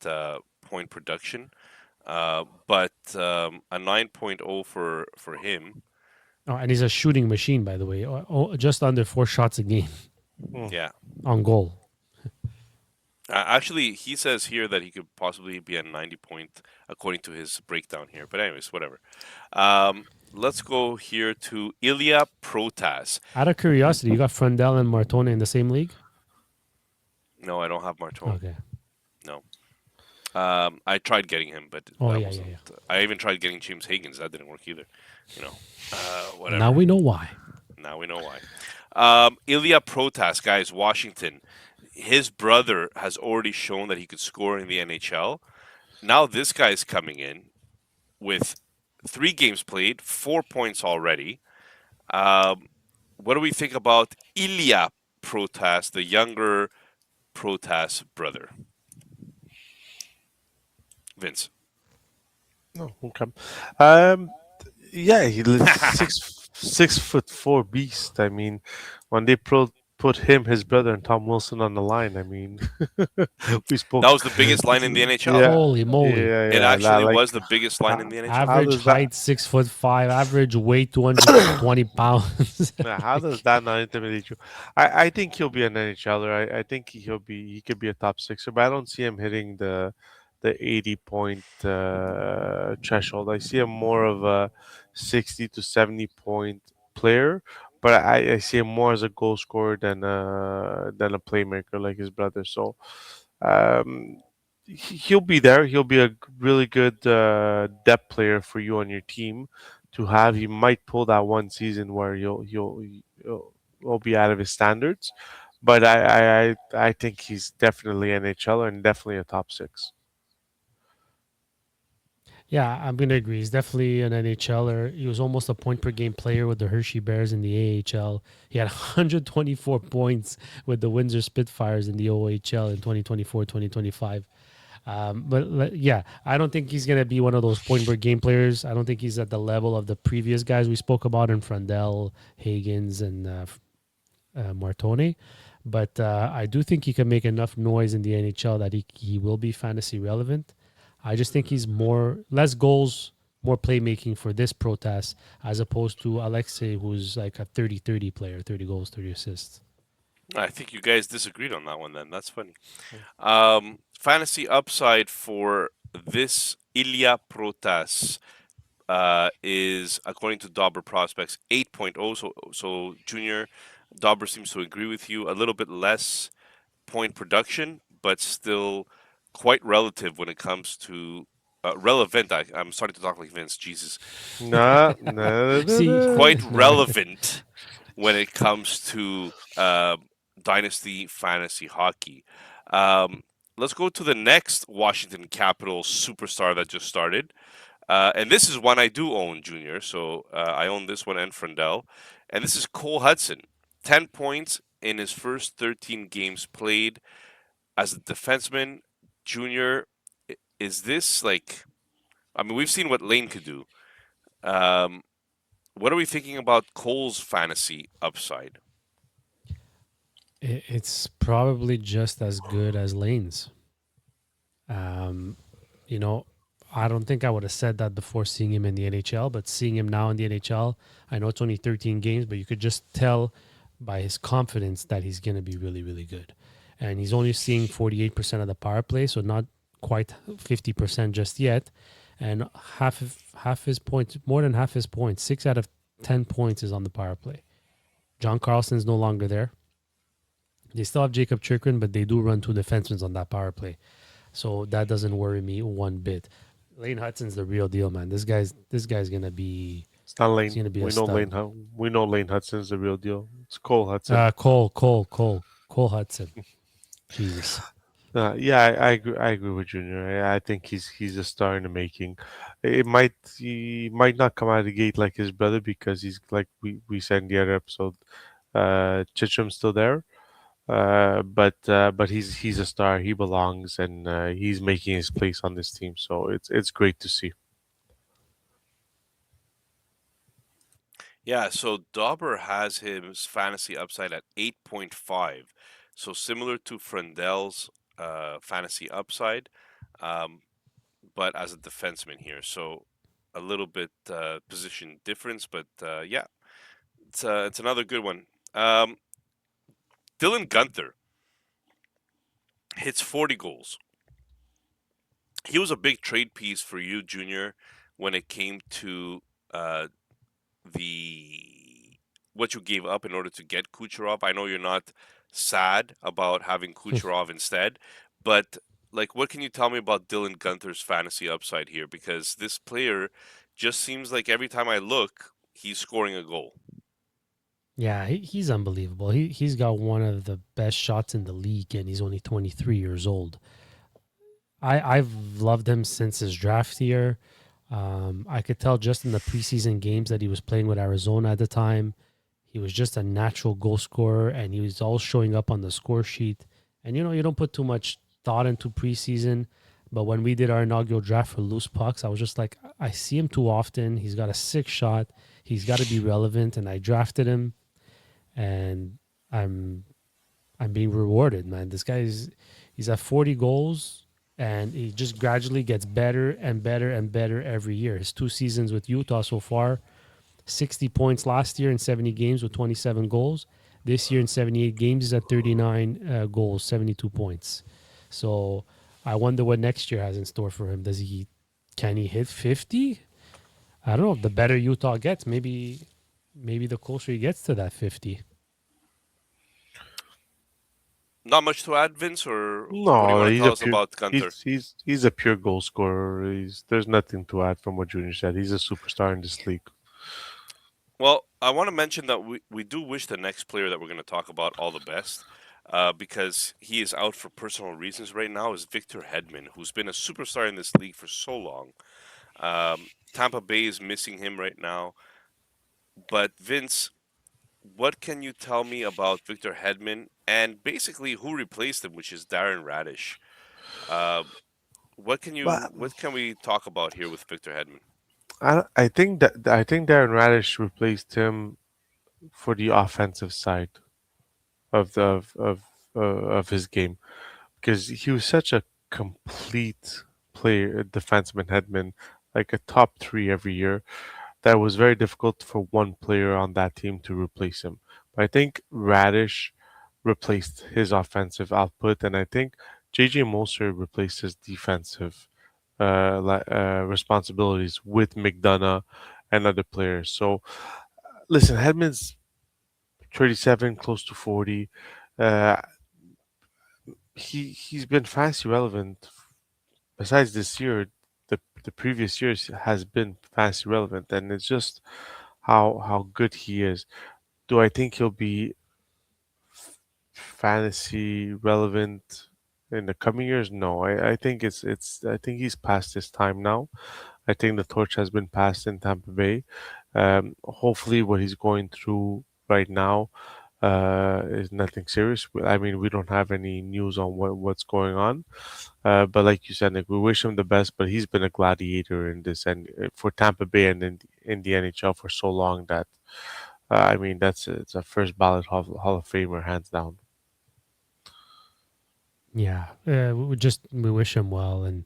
point production, but a 9.0 for him. Oh, and he's a shooting machine, by the way. Just under 4 shots a game Mm. Yeah. on goal. Actually, he says here that he could possibly be a 90 point according to his breakdown here. But anyways, whatever. Let's go here to Ilya Protas. Out of curiosity, you got Frondell and Martone in the same league? No, I don't have Martone. Okay. No. I tried getting him, but Oh that yeah, yeah, wasn't. yeah. I even tried getting James Hagens. That didn't work either. You know. Now Whatever. we know why. Now we know why. Ilya Protas, guys, Washington. His brother has already shown that he could score in the NHL. Now this guy's coming in with 3 games played, 4 points already. Um, what do we think about Ilya Protas, the younger Protas brother? Vince. No, okay. Um, yeah, he's 6'4" beast. I mean, when they put him, his brother, and Tom Wilson on the line, I mean, we That spoke. was the biggest line in the NHL. Yeah, Holy moly. yeah, It yeah. actually Like, was the biggest line in the NHL. how Average does that? height 6'5", average weight 220 pounds. How does that not intimidate you? I think he'll be an NHLer. I think he could be a top sixer, but I don't see him hitting the 80 point threshold. I see him more of a 60 to 70 point player, but I see him more as a goal scorer than a playmaker like his brother. So he'll be there. He'll be a really good depth player for you on your team to have. He might pull that one season where you'll be out of his standards, but I think he's definitely NHL and definitely a top six. Yeah, I'm gonna agree. He's definitely an NHLer. He was almost a point per game player with the Hershey Bears in the AHL. He had 124 points with the Windsor Spitfires in the OHL in 2024-2025. Yeah, I don't think he's gonna be one of those point per game players. I don't think he's at the level of the previous guys we spoke about in Frondell, Hagens, and Martone. But I do think he can make enough noise in the NHL that he will be fantasy relevant. I just think he's less goals, more playmaking for this Protas as opposed to Alexei, who's like a 30-30 player, 30 goals, 30 assists. I think you guys disagreed on that one then. That's funny. Fantasy upside for this Ilya Protas is, according to Dauber Prospects, 8.0. So Junior, Dauber seems to agree with you. A little bit less point production, but still quite relative when it comes to relevant. I'm starting to talk like Vince. Jesus, Nah, nah, nah, See, nah. quite relevant when it comes to dynasty fantasy hockey. Um, let's go to the next Washington Capitals superstar that just started. And this is one I do own, Junior. So I own this one and Frondell. And this is Cole Hutson. 10 points in his first 13 games played as a defenseman. Junior, is this like. I mean, we've seen what Lane could do. Um, what are we thinking about Cole's fantasy upside? it's probably just as good as Lane's. Um, you know, I don't think I would have said that before seeing him in the NHL, but seeing him now in the NHL, I know it's only 13 games, but you could just tell by his confidence that he's going to be really, really good. And he's only seeing 48% of the power play, so not quite 50% just yet. And half his points, more than half his points, 6 out of 10 points is on the power play. John Carlson's no longer there. They still have Jacob Chikrin, but they do run two defensemen on that power play. So that doesn't worry me one bit. Lane Hutson's the real deal, man. This guy's gonna be It's not he's Lane. gonna be a We know stud. We know Lane Hudson's the real deal. It's Cole Hudson. Cole Hutson. Jesus. Yeah, I agree. I agree with Junior. I think he's a star in the making. He might not come out of the gate like his brother because he's like we said in the other episode. Chicham's still there, but he's a star. He belongs, and he's making his place on this team. So it's great to see. Yeah, so Dauber has his fantasy upside at 8.5. So similar to Frondell's fantasy upside, um, but as a defenseman here. So a little bit position difference, but yeah, it's another good one. Dylan Gunther hits 40 goals. He was a big trade piece for you, Junior, when it came to uh, the what you gave up in order to get Kucherov. I know you're not sad about having Kucherov instead, but like, what can you tell me about Dylan Gunther's fantasy upside here? Because this player just seems like every time I look, he's scoring a goal. Yeah, he's unbelievable. He's got one of the best shots in the league, and he's only 23 years old. I've loved him since his draft year. I could tell just in the preseason games that he was playing with Arizona at the time, he was just a natural goal scorer, and he was all showing up on the score sheet. And you don't put too much thought into preseason, but when we did our inaugural draft for loose pucks, I was just like, I see him too often. He's got a sick shot. He's got to be relevant, and I drafted him, and I'm I'm being rewarded, man. This guy's he's at 40 goals, and he just gradually gets better and better and better every year. His 2 seasons with Utah so far, 60 points last year in 70 games with 27 goals. This year in 78 games, he's at 39 goals, 72 points. So I wonder what next year has in store for him. Can he hit 50? I don't know. The better Utah gets, maybe the closer he gets to that 50. Not much to add, Vince, or what do you No, want to he's tell a us pure about Gunter? he's a pure goal scorer. There's nothing to add from what Junior said. He's a superstar in this league. Well, I want to mention that we do wish the next player that we're going to talk about all the best, because he is out for personal reasons right now, is Victor Hedman, who's been a superstar in this league for so long. Tampa Bay is missing him right now. But Vince, what can you tell me about Victor Hedman and basically who replaced him, which is Darren Radish? Uh, But what can we talk about here with Victor Hedman? I think Darren Radish replaced him for the offensive side of the of his game because he was such a complete player, defenseman, Hedman, like a top three every year. That was very difficult for one player on that team to replace him. But I think Radish replaced his offensive output, and I think JJ Moser replaced his defensive responsibilities with McDonough and other players. So listen, Hedman's 37, close to 40. Uh, he's been fantasy relevant. Besides this year, the previous years has been fantasy relevant, and it's just how good he is. Do I think he'll be fantasy relevant in the coming years? No, I think I think he's past his time now. I think the torch has been passed in Tampa Bay. Hopefully, what he's going through right now is nothing serious. I mean, we don't have any news on what's going on. But like you said, Nick, we wish him the best. But he's been a gladiator in this and for Tampa Bay and in the NHL for so long that I mean it's a first ballot Hall of Famer hands down. Yeah, we wish him well, and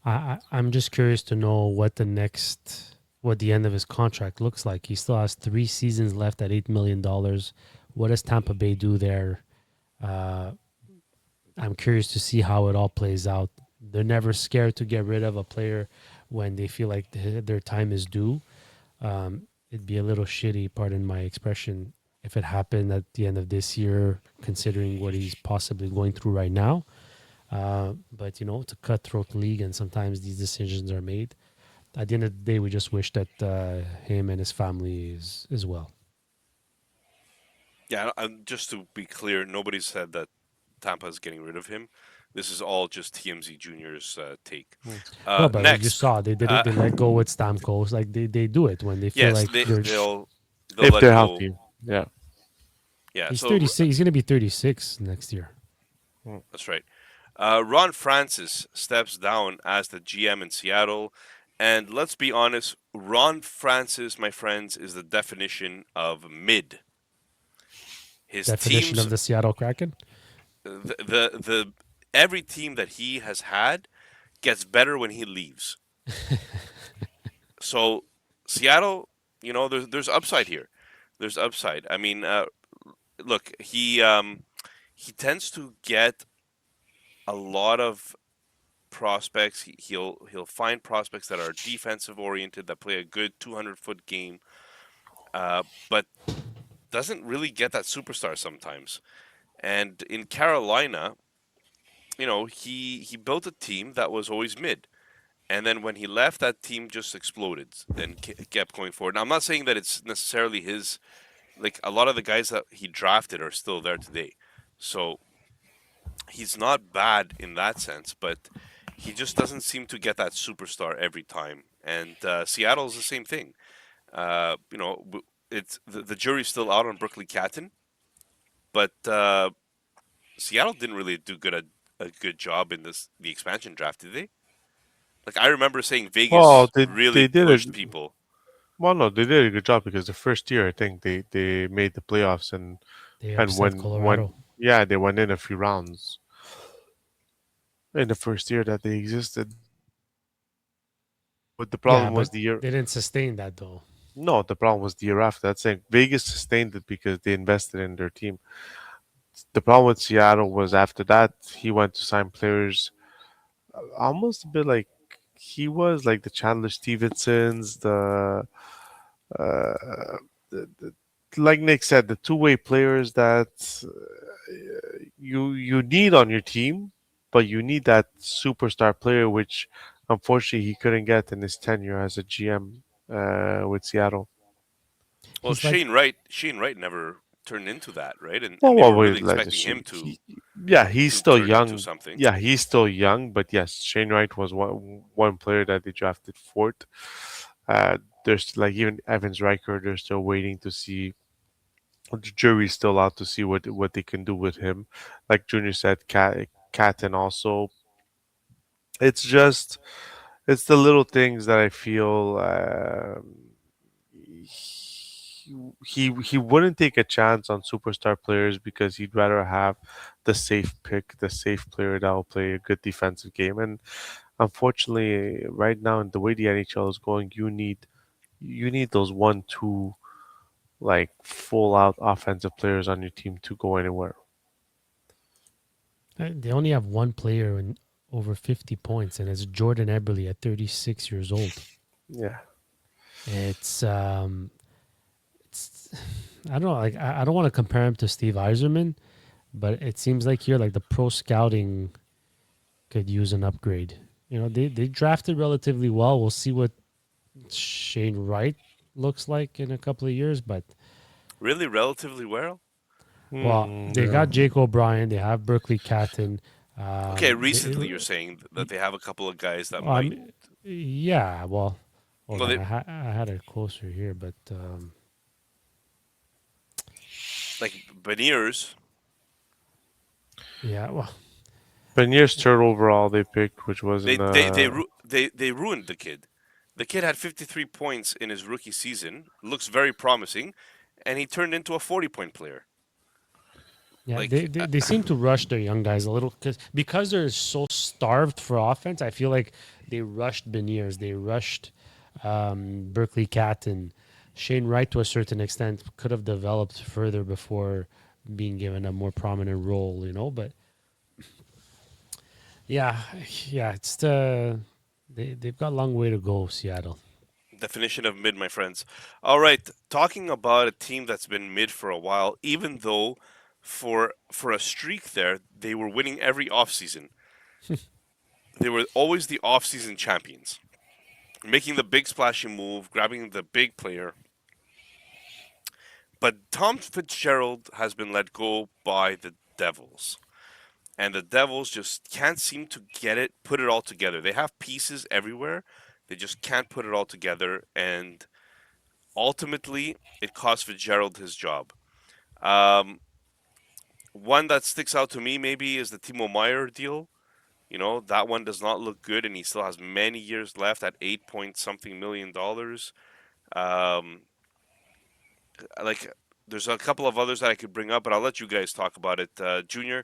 I'm just curious to know what the end of his contract looks like. He still has 3 seasons left at $8 million. What does Tampa Bay do there? Uh, I'm curious to see how it all plays out. They're never scared to get rid of a player when they feel like their time is due. It'd be a little shitty, pardon my expression, if it happened at the end of this year, considering what he's possibly going through right now. But it's a cutthroat league, and sometimes these decisions are made. At the end of the day, we just wish that him and his family is well. Yeah, and just to be clear, nobody said that Tampa is getting rid of him. This is all just TMZ Junior's take. No, but like you Next, saw, they did it. uh, They let go with Stamkos. Like they do it when they feel yes, like they're. they'll If let they're go. healthy. Yeah. Yeah, He's so 36. He's gonna be 36 next year. that's right. Ron Francis steps down as the GM in Seattle, and let's be honest, Ron Francis, my friends, is the definition of mid. His Definition teams, of the Seattle Kraken. the every team that he has had gets better when he leaves. So Seattle, there's upside here. There's upside. I mean, look, he tends to get a lot of prospects. He'll find prospects that are defensive oriented, that play a good 200-foot game, but doesn't really get that superstar sometimes. And in Carolina, he built a team that was always mid. And then when he left, that team just exploded and kept going forward. Now, I'm not saying that it's necessarily his. Like, a lot of the guys that he drafted are still there today. So he's not bad in that sense, but he just doesn't seem to get that superstar every time. And Seattle's the same thing. It's the jury's still out on Brooklyn Catton, but Seattle didn't really do a good job in the expansion draft, did they? Like, I remember saying Well, Vegas they really did pushed it. people. Well, no, they did a good job because the first year I think they made the playoffs They and upset Colorado. yeah, they went in a few rounds in the first year that they existed. But the Yeah, problem but was the year. they didn't sustain that though. No, the problem was the year after. That's saying Vegas sustained it because they invested in their team. The problem with Seattle was after that he went to sign players almost a bit like he was like the Chandler Stevensons, uh, the like Nick said, the two-way players that you need on your team, but you need that superstar player, which unfortunately he couldn't get in his tenure as a GM with Seattle. Well, He's like Shane Wright never turned into that, right? And Well, they what were would really you like to expecting see? him Yeah, he's to still turn into young. something. Yeah, he's still young, but yes, Shane Wright was one player that they drafted fourth. Uh, there's like even Evans Riker. They're still waiting to see. The jury's still out to see what they can do with him. Like Junior said, Cat, and also it's just it's the little things that I feel he wouldn't take a chance on superstar players because he'd rather have the safe pick, the safe player that will play a good defensive game. And unfortunately, right now in the way the NHL is going, you need those 1, 2 like full out offensive players on your team to go anywhere. they only have one player in over 50 points, and it's Jordan Eberle at 36 years old. Yeah. It's it's I don't know. Like I don't want to compare him to Steve Eiserman, but it seems like here, like the pro scouting could use an upgrade. They drafted relatively well. We'll see what Shane Wright looks like in a couple of years, but Really, relatively well. well, they Yeah. got Jake O'Brien. They have Berkeley Catton. Okay, They, recently you're saying that they have a couple of guys that I might. mean, yeah. Well, hold Well, on. they I had it closer here, but like Beniers. yeah. Well, Benier's third overall they picked, which was They in they they ru- they ruined the kid. The kid had 53 points in his rookie season. Looks very promising, and he turned into a 40-point player. Yeah, Like, they seem to rush their young guys a little because they're so starved for offense. I feel like they rushed Beniers, they rushed Berkeley Cat, and Shane Wright to a certain extent could have developed further before being given a more prominent role, you know. But yeah, yeah, it's they've got a long way to go, Seattle. definition of mid, my friends. All right, talking about a team that's been mid for a while, even though for a streak there, they were winning every offseason. They were always the offseason champions, making the big splashy move, grabbing the big player. But Tom Fitzgerald has been let go by the Devils. And the Devils just can't seem to put it all together. They have pieces everywhere. They just can't put it all together. And ultimately, it cost Fitzgerald his job. Um, one that sticks out to me maybe is the Timo Meyer deal. You know, that one does not look good, and he still has many years left at 8 point something million dollars. Um, like, there's a couple of others that I could bring up, but I'll let you guys talk about it. Junior,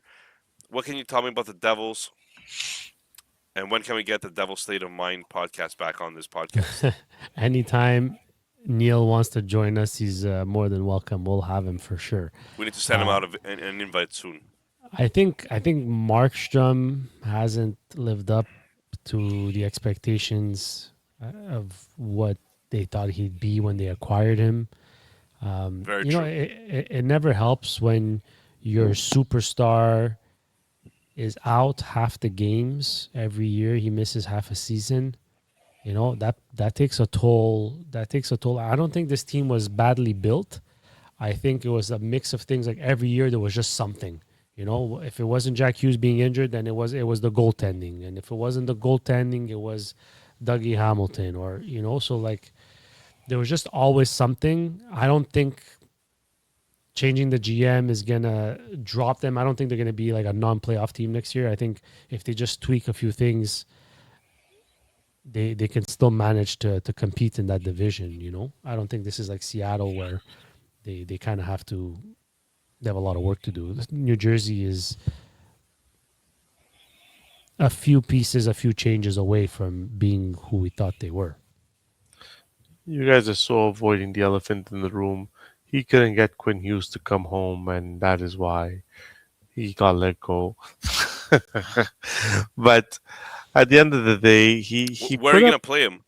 what can you tell me about the Devils, and when can we get the Devil State of Mind podcast back on this podcast? Anytime Neil wants to join us, he's more than welcome. We'll have him for sure. We need to send him out of an invite soon. I think Markstrom hasn't lived up to the expectations of what they thought he'd be when they acquired him. Very You know, true. it never helps when your superstar is out half the games every year. He misses half a season. You know that takes a toll. That takes a toll. I don't think this team was badly built. I think it was a mix of things. Like every year, there was just something. You know, if it wasn't Jack Hughes being injured, then it was the goaltending, and if it wasn't the goaltending, it was Dougie Hamilton, or you know. So like there was just always something. I don't think changing the GM is gonna drop them. I don't think they're gonna be like a non-playoff team next year. I think if they just tweak a few things, they can still manage to compete in that division. You know, I don't think this is like Seattle where they kind of have to. They have a lot of work to do. New Jersey is a few pieces, a few changes away from being who we thought they were. You guys are so avoiding the elephant in the room. He couldn't get Quinn Hughes to come home, and that is why he got let go. But at the end of the day, he Where are put you up. gonna play him?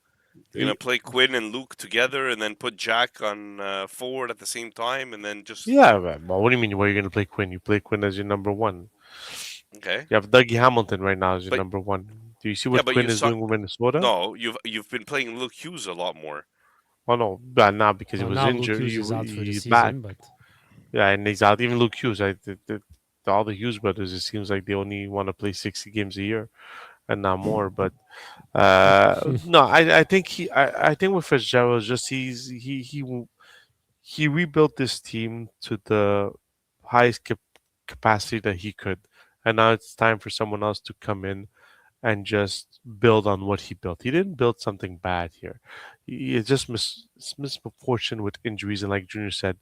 You're gonna he- play Quinn and Luke together, and then put Jack on forward at the same time, and then just Yeah, but what do you mean? Where are you going to play Quinn? You play Quinn as your number one. okay. You have Dougie Hamilton right now as your But number one. Do you see yeah, what but Quinn is doing with Minnesota? no, you've been playing Luke Hughes a lot more. Oh no, but not because he Well, was now Luke injured. Hughes is out for the He's back. season, but Yeah, and he's out. Even Luke Hughes. All the Hughes brothers. It seems like they only want to play 60 games a year and not more. But no, I think with Fitzgerald, just he rebuilt this team to the highest capacity that he could, and now it's time for someone else to come in and just build on what he built. He didn't build something bad here. It's just misproportion with injuries, and like Junior said,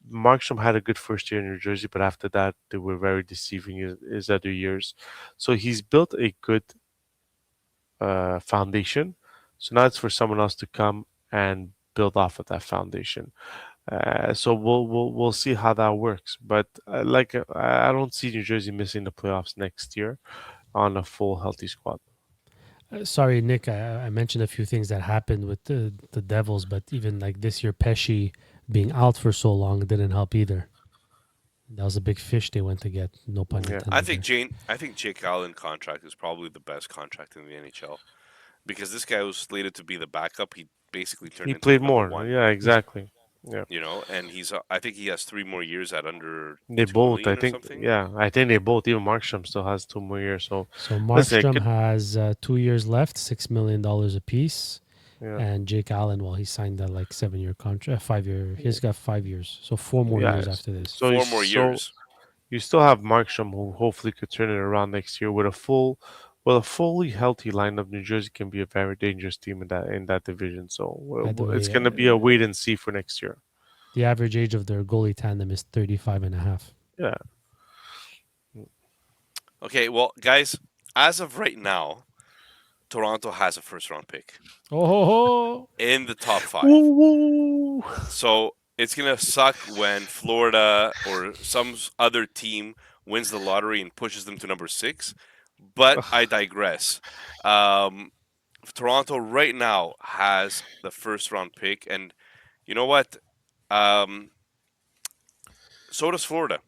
Markstrom had a good first year in New Jersey, but after that, they were very deceiving his other years. So he's built a good foundation. So now it's for someone else to come and build off of that foundation. So we'll see how that works. But I don't see New Jersey missing the playoffs next year on a full healthy squad. sorry, Nick. I mentioned a few things that happened with the Devils, but even like this year, Pesci being out for so long didn't help either. That was a big fish they went to get. No pun Yeah. intended. I think Jake Allen contract is probably the best contract in the NHL because this guy was slated to be the backup. He basically turned He into the played number more. one. Yeah, exactly. Yeah. You know, and he's I think he has 3 more years at under They two both, I million or think, something. yeah, I think they both, even Markstrom still has 2 more years. So, So listen, it Markstrom could, has 2 years left, $6 million apiece, yeah, and Jake Allen, well, he signed that like 7 year contract, 5 year. He's got 5 years, so 4 more years yeah. after this. So, 4 more so years. you still have Markstrom, who hopefully could turn it around next year with a fully healthy lineup. New Jersey can be a very dangerous team in that division. So, By the it's way, going to be a wait and see for next year. the average age of their goalie tandem is 35 and a half. Yeah. Okay, well, guys, as of right now, Toronto has a first round pick Oh ho ho! in the top five. Woo! So it's gonna suck when Florida or some other team wins the lottery and pushes them to number six. But I digress. Um, Toronto right now has the first round pick, and you know what? Um, so does Florida.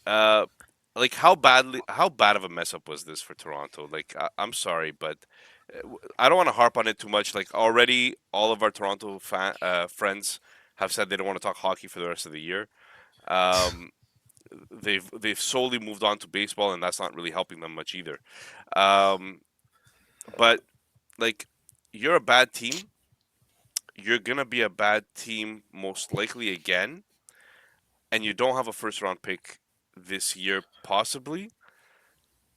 Uh, like how bad of a mess up was this for Toronto? Like I'm sorry, but I don't want to harp on it too much. Like already, all of our Toronto friends have said they don't want to talk hockey for the rest of the year. Um, they've solely moved on to baseball, and that's not really helping them much either. Um, but like, you're a bad team. You're gonna be a bad team most likely again, and you don't have a first round pick this year, possibly.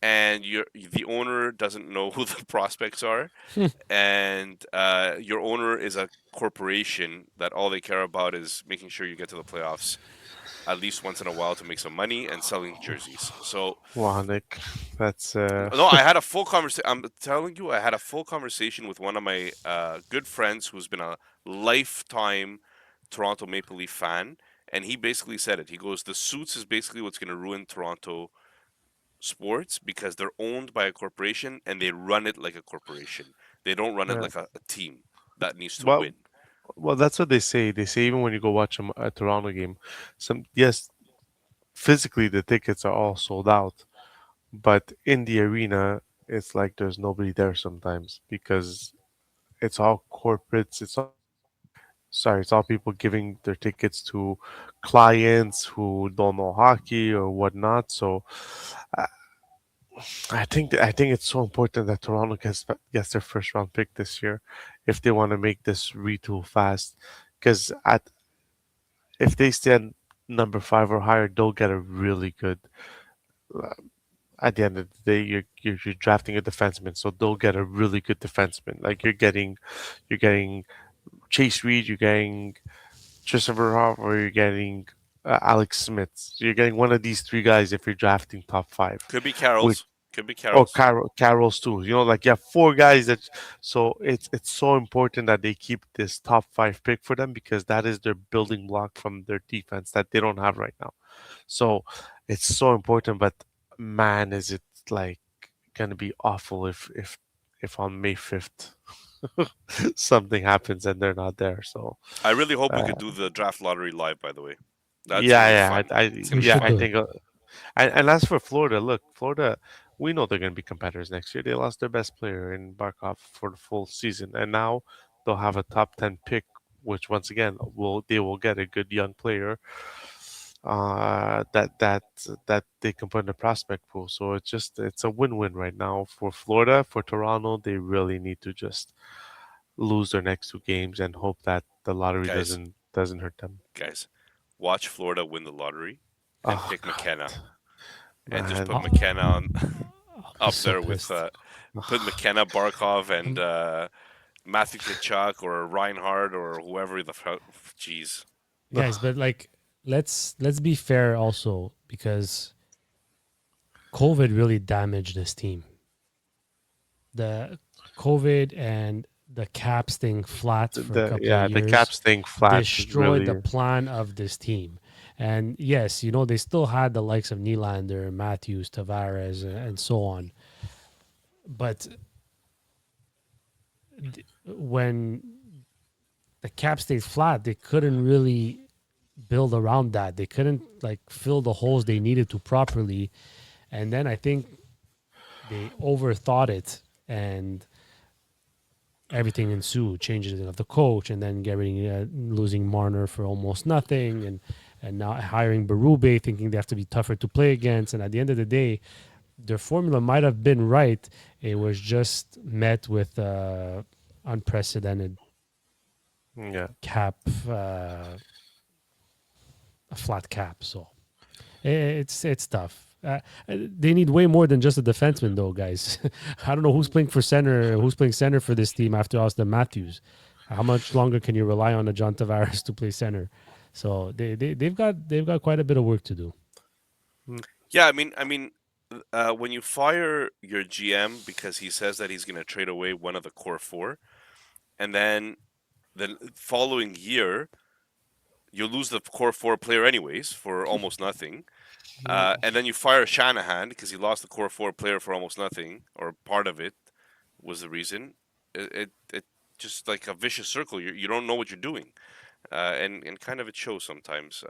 And the owner doesn't know who the prospects are, and your owner is a corporation that all they care about is making sure you get to the playoffs at least once in a while to make some money and selling jerseys. So Wow, Nick, that's no, I had a full conversation. I'm telling you, I had a full conversation with one of my good friends who's been a lifetime Toronto Maple Leaf fan, and he basically said it. He goes, "The suits is basically what's going to ruin Toronto sports because they're owned by a corporation and they run it like a corporation. They don't run it yeah. like a team that needs to Well, win." well, that's what they say. They say even when you go watch a Toronto game, some yes, physically the tickets are all sold out, but in the arena, it's like there's nobody there sometimes because it's all corporates. It's all people giving their tickets to clients who don't know hockey or whatnot. So I I think it's so important that Toronto gets their first round pick this year if they want to make this retool fast. Because at if they stand number five or higher, they'll get a really good. uh, At the end of the day, you're drafting a defenseman, so they'll get a really good defenseman. Like you're getting Chase Reed, you're getting Tristan or you're getting Alex Smith. So you're getting one of these three guys if you're drafting top five. Could be With Carroll's. Could be or Carroll's. Carroll's too. You know, like you have four guys that. So it's so important that they keep this top five pick for them because that is their building block from their defense that they don't have right now. So it's so important. But man, is it like gonna be awful if on May 5th something happens and they're not there. So I really hope we uh, could do the draft lottery live. By the way, that's gonna yeah, be yeah, fun. It's We gonna be should I fun. do it. think, and as for Florida, look, Florida, we know they're going to be competitors next year. They lost their best player in Barkov for the full season, and now they'll have a top 10 pick, which once again will get a good young player, that they can put in the prospect pool. So it's a win-win right now for Florida. For Toronto, they really need to just lose their next two games and hope that the lottery Guys, doesn't hurt them. guys, watch Florida win the lottery and Oh pick McKenna God, and just man. put I'll, McKenna on I'll be up so there with pissed. put McKenna, Barkov, and Um, Matthew Kachuk or Reinhardt or whoever the jeez. guys, but like, let's be fair also because COVID really damaged this team. The COVID and the cap staying flat for a couple of The cap years staying flat destroyed the really. plan of this team. And yes, they still had the likes of Nylander, Matthews, Tavares, and so on. But when the cap stayed flat, they couldn't really build around that. They couldn't like fill the holes they needed to properly. And then I think they overthought it and everything ensued. Changes of the coach and then losing Marner for almost nothing and now hiring Berube thinking they have to be tougher to play against. And at the end of the day, their formula might have been right. It was just met with unprecedented Yeah. cap, a flat cap. So it's tough. They need way more than just a defenseman, though, guys. I don't know who's playing for center. Who's playing center for this team after Austin Matthews? How much longer can you rely on a John Tavares to play center? So they've got quite a bit of work to do. Yeah, when you fire your GM because he says that he's going to trade away one of the core four, and then the following year you lose the core four player anyways for almost nothing, and then you fire Shanahan because he lost the core four player for almost nothing, or part of it was the reason. It just like a vicious circle. You don't know what you're doing. And kind of it shows sometimes.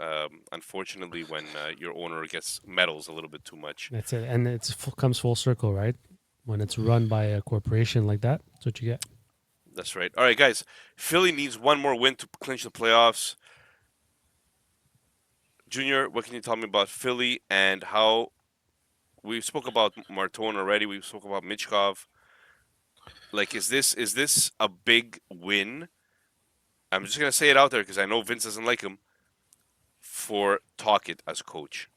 Unfortunately, when your owner gets meddles a little bit too much. That's it, and comes full circle, right? When it's run by a corporation like that, that's what you get. That's right. All right, guys. Philly needs one more win to clinch the playoffs. Junior, what can you tell me about Philly and how we spoke about Martone already? We spoke about Michkov. Like, is this a big win? I'm just gonna say it out there because I know Vince doesn't like him for Talkett as coach.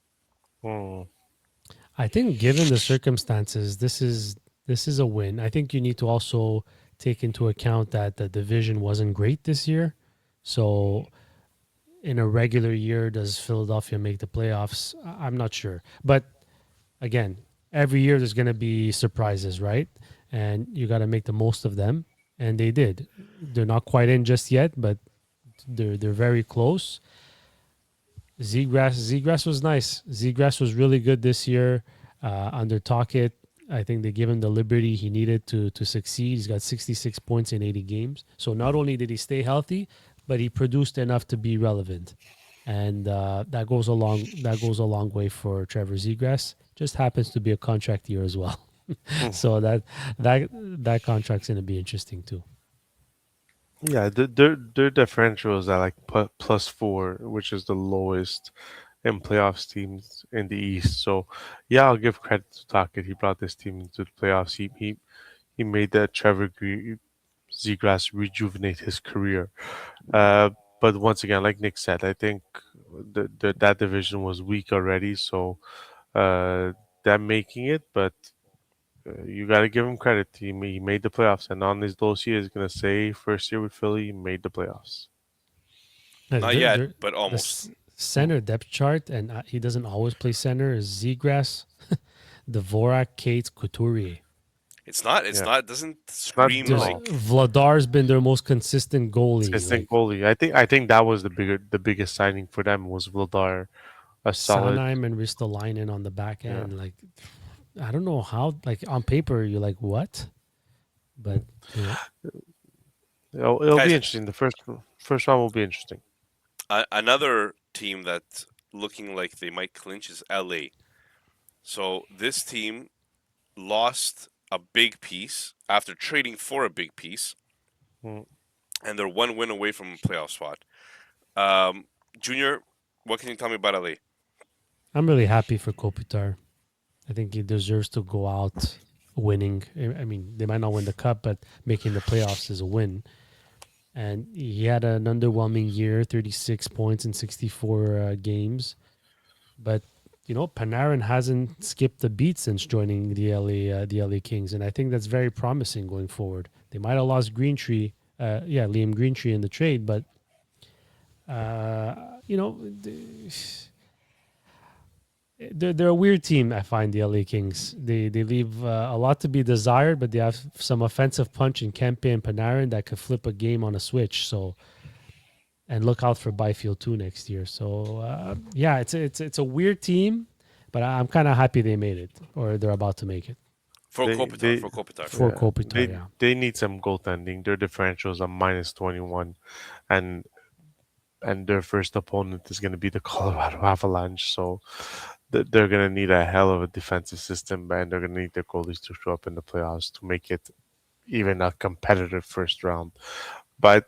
Hmm. I think, given the circumstances, this is a win. I think you need to also take into account that the division wasn't great this year. So, in a regular year, does Philadelphia make the playoffs? I'm not sure. But again, every year there's going to be surprises, right? And you got to make the most of them. And they did. They're not quite in just yet, but they're very close. Zegras was nice. Zegras was really good this year under Talkett. I think they give him the liberty he needed to succeed. He's got 66 points in 80 games. So not only did he stay healthy, but he produced enough to be relevant, and that goes a long way for Trevor Zegras. Just happens to be a contract year as well, Hmm. so that contract's going to be interesting too. Yeah, their differential is at like +4, which is the lowest in playoffs teams in the East. So, yeah, I'll give credit to Tackett. He brought this team into the playoffs. He made that Zegras rejuvenate his career. Uh, but once again, like Nick said, I think that division was weak already. So, them making it, but you got to give him credit. He made the playoffs, and on his dossier is going to say first year with Philly, he made the playoffs. Not yet, but almost. Hmm. Center depth chart, and he doesn't always play center, is Zegras, Dvorak, Cates, Couturier. It's not. It's Yeah, not. It doesn't not scream There's no. like. Vladar's been their most consistent goalie. Consistent Like goalie. I think that was the biggest signing for them was Vladar, a solid. Sanheim and Ristolainen on the back Yeah, end. Like I don't know how. Like on paper, you're like what, but you know, it'll be Guys, interesting. The first round will be interesting. another team that looking like they might clinch is LA. So this team lost a big piece after trading for a big piece, Mm. and they're one win away from a playoff spot. Um, Junior, what can you tell me about LA? I'm really happy for Kopitar. I think he deserves to go out winning. I mean, they might not win the cup, but making the playoffs is a win. And he had an underwhelming year, 36 points in 64 games. But Panarin hasn't skipped a beat since joining the LA Kings, and I think that's very promising going forward. They might have lost Liam Greentree in the trade, but uh, you know, they're a weird team. I find the LA Kings. They leave a lot to be desired, but they have some offensive punch in Kempe and Panarin that could flip a game on a switch. So, and look out for Byfield too next year. So yeah, it's a weird team, but I'm kind of happy they made it or they're about to make it For They Kopitar, they for Kopitar. for yeah Kopitar. they Yeah, they need some goaltending. Their differentials are -21, and their first opponent is going to be the Colorado Avalanche. So they're going to need a hell of a defensive system, and they're going to need their goalies to show up in the playoffs to make it even a competitive first round. But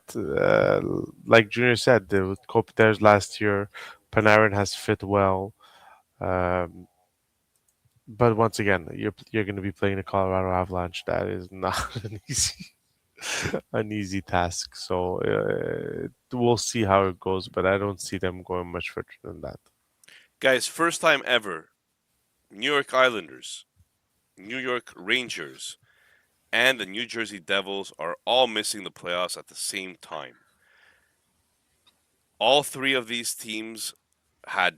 like Junior said, with Kopitar's last year, Panarin has fit well. Um, but once again, you're going to be playing the Colorado Avalanche. That is not an easy task. So we'll see how it goes. But I don't see them going much further than that. Guys, first time ever, New York Islanders, New York Rangers, and the New Jersey Devils are all missing the playoffs at the same time. All three of these teams had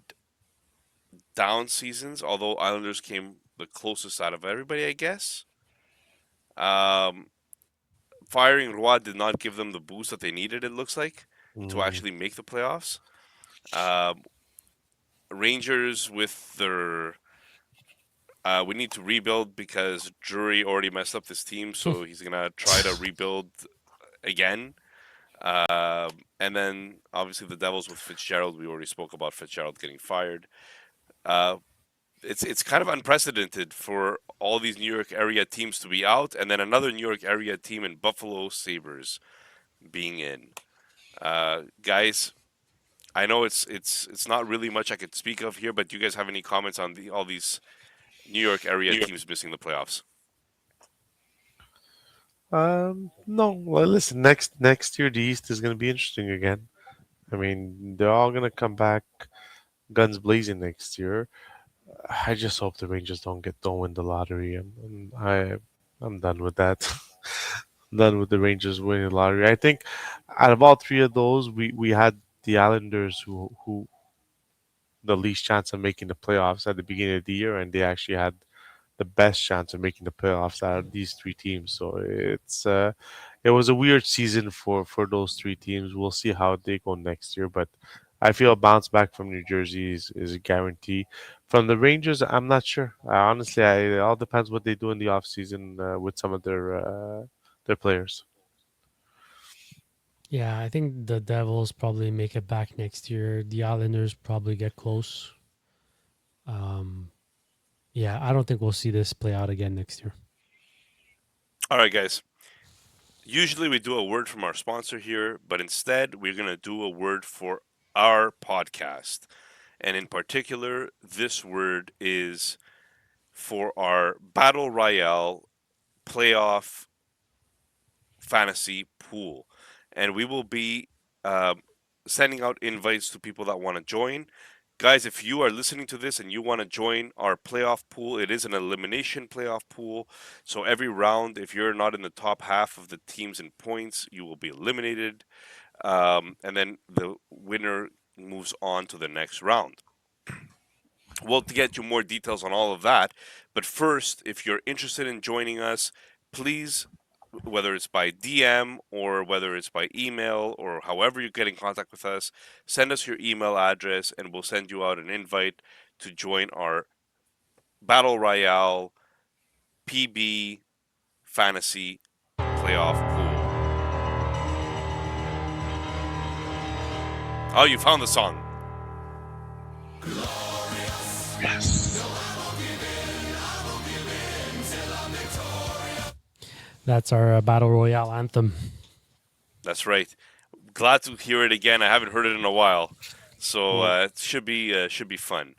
down seasons, although Islanders came the closest out of everybody, I guess. Um, Firing Roy did not give them the boost that they needed, it looks like, to Mm, actually make the playoffs. Um, Rangers with their we need to rebuild because Drury already messed up this team, so he's gonna try to rebuild again. And then obviously the Devils with Fitzgerald. We already spoke about Fitzgerald getting fired. Uh, it's kind of unprecedented for all these New York area teams to be out, and then another New York area team in Buffalo Sabres being in. Guys, I know it's not really much I could speak of here, but do you guys have any comments on all these New York area teams missing the playoffs? no. Well, listen. Next year, the East is going to be interesting again. I mean, they're all going to come back guns blazing next year. I just hope the Rangers don't win the lottery. I'm done with that. Done with the Rangers winning the lottery. I think out of all three of those, we had the Islanders who the least chance of making the playoffs at the beginning of the year, and they actually had the best chance of making the playoffs out of these three teams. So it was a weird season for those three teams. We'll see how they go next year, but I feel a bounce back from New Jersey is a guarantee. From the Rangers, I'm not sure. Honestly, it all depends what they do in the offseason with some of their players. Yeah, I think the Devils probably make it back next year. The Islanders probably get close. Um, yeah, I don't think we'll see this play out again next year. All right, guys. Usually we do a word from our sponsor here, but instead we're going to do a word for our podcast. And in particular, this word is for our Battle Royale playoff fantasy pool. And we will be sending out invites to people that want to join. Guys, if you are listening to this and you want to join our playoff pool, it is an elimination playoff pool. So every round, if you're not in the top half of the teams in points, you will be eliminated. And then the winner moves on to the next round. We'll get you more details on all of that. But first, if you're interested in joining us, please, whether it's by DM or whether it's by email or however you get in contact with us, send us your email address and we'll send you out an invite to join our Battle Royale PB Fantasy Playoff Pool. Oh, you found the song. That's our Battle Royale anthem. That's right. Glad to hear it again. I haven't heard it in a while, so it should be fun.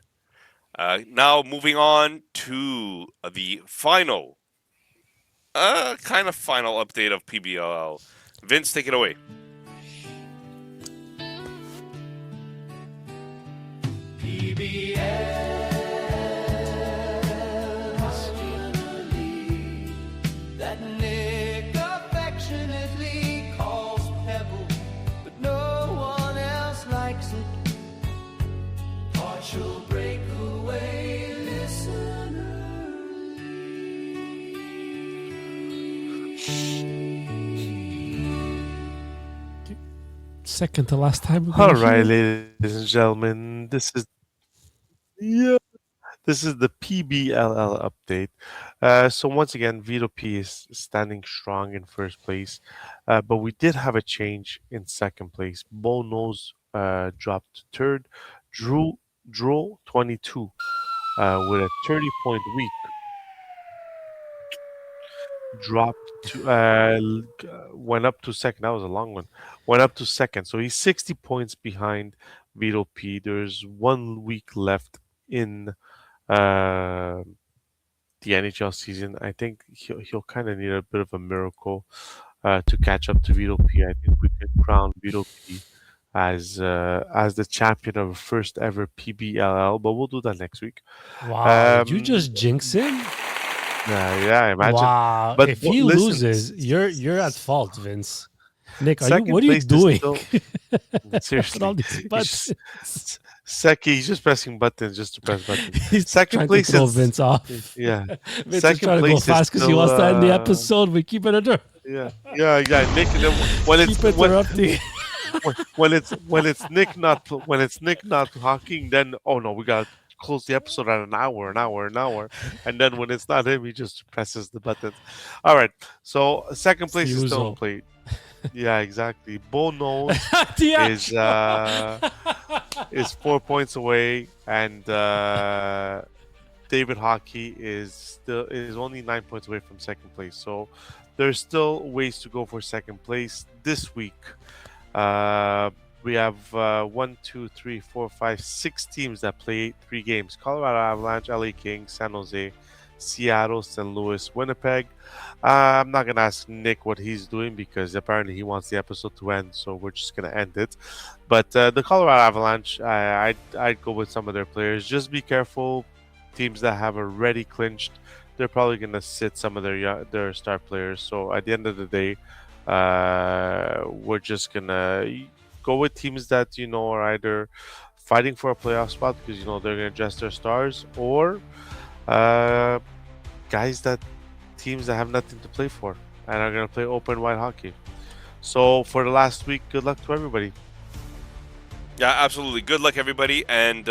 Now moving on to the final, kind of final update of PBLL. Vince, take it away. That Nick affectionately calls Pebble, but no one else likes it. Partial breakaway listener. Second to last time. All right, ladies and gentlemen, this is the PBLL update. So once again, Vito P is standing strong in first place, but we did have a change in second place. Bo Nose dropped to third. Drew 22 with a 30-point week dropped to went up to second. That was a long one. Went up to second, so he's 60 points behind Vito P. There's 1 week left in the NHL season. I think he'll kind of need a bit of a miracle to catch up to Vito P. I think we could crown Vito P as the champion of first ever PBLL, but we'll do that next week. Wow, you just jinx him? Yeah, imagine. Wow, But if he listen, loses, you're at fault, Vince. Nick, second what are you place is doing? still- With seriously, all these you buttons. Second, he's just pressing buttons just to press buttons. He's Second trying place to throw is Vince off. yeah. Vince is Second trying to go place is fast because he still, wants to end the episode. We keep it under. Yeah. Nick, when it's Keep interrupting. when it's Nick not talking, then oh no, we gotta close the episode at an hour, and then when it's not him, he just presses the buttons. All right, so second place is still in play. Yeah, exactly. Bo knows is 4 points away, and David Hockey is only 9 points away from second place. So there's still ways to go for second place this week. We have 1, 2, 3, 4, 5, 6 teams that play 3 games: Colorado Avalanche, LA Kings, San Jose, Seattle, St. Louis, Winnipeg. I'm not gonna ask Nick what he's doing because apparently he wants the episode to end, so we're just gonna end it. But the Colorado Avalanche, I'd go with some of their players. Just be careful. Teams that have already clinched, they're probably gonna sit some of their star players. So at the end of the day, we're just gonna go with teams that are either fighting for a playoff spot because they're gonna dress their stars, or teams that have nothing to play for and are gonna play open wide hockey. So for the last week, good luck to everybody. Yeah, absolutely. Good luck, everybody. And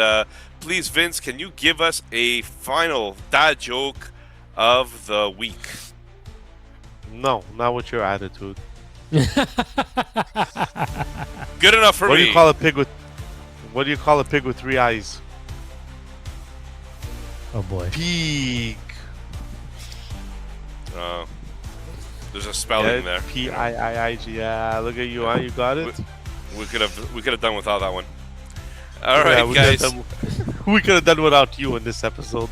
please, Vince, can you give us a final dad joke of the week? No, not with your attitude. Good enough for me. What do you call a pig with 3 eyes? Oh boy. Pig. There's a spelling there. P-I-I-I-G. Yeah, look at you, huh? You got it. We could have done without that one. All right, guys. We could have done without you in this episode.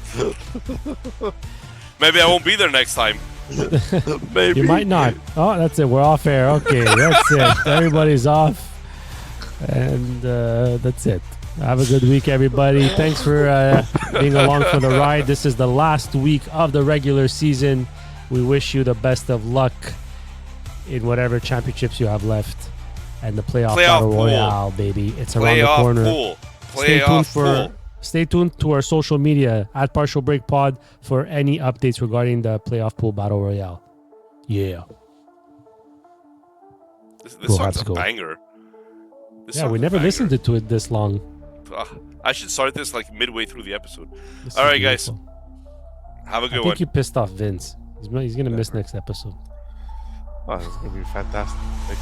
Maybe I won't be there next time. Maybe. You might not. Oh, that's it. We're off air. Okay, that's it. Everybody's off. And that's it. Have a good week, everybody. Thanks for being along for the ride. This is the last week of the regular season. We wish you the best of luck in whatever championships you have left. And the playoff battle royale, baby. It's around the corner. Stay tuned to our social media at Partial Break Pod for any updates regarding the playoff pool battle royale. Yeah. This song's a banger. We never listened to it this long. I should start this like midway through the episode. All right, guys. Have a good one. I think you pissed off Vince. He's going to miss next episode. Oh, it's going to be fantastic.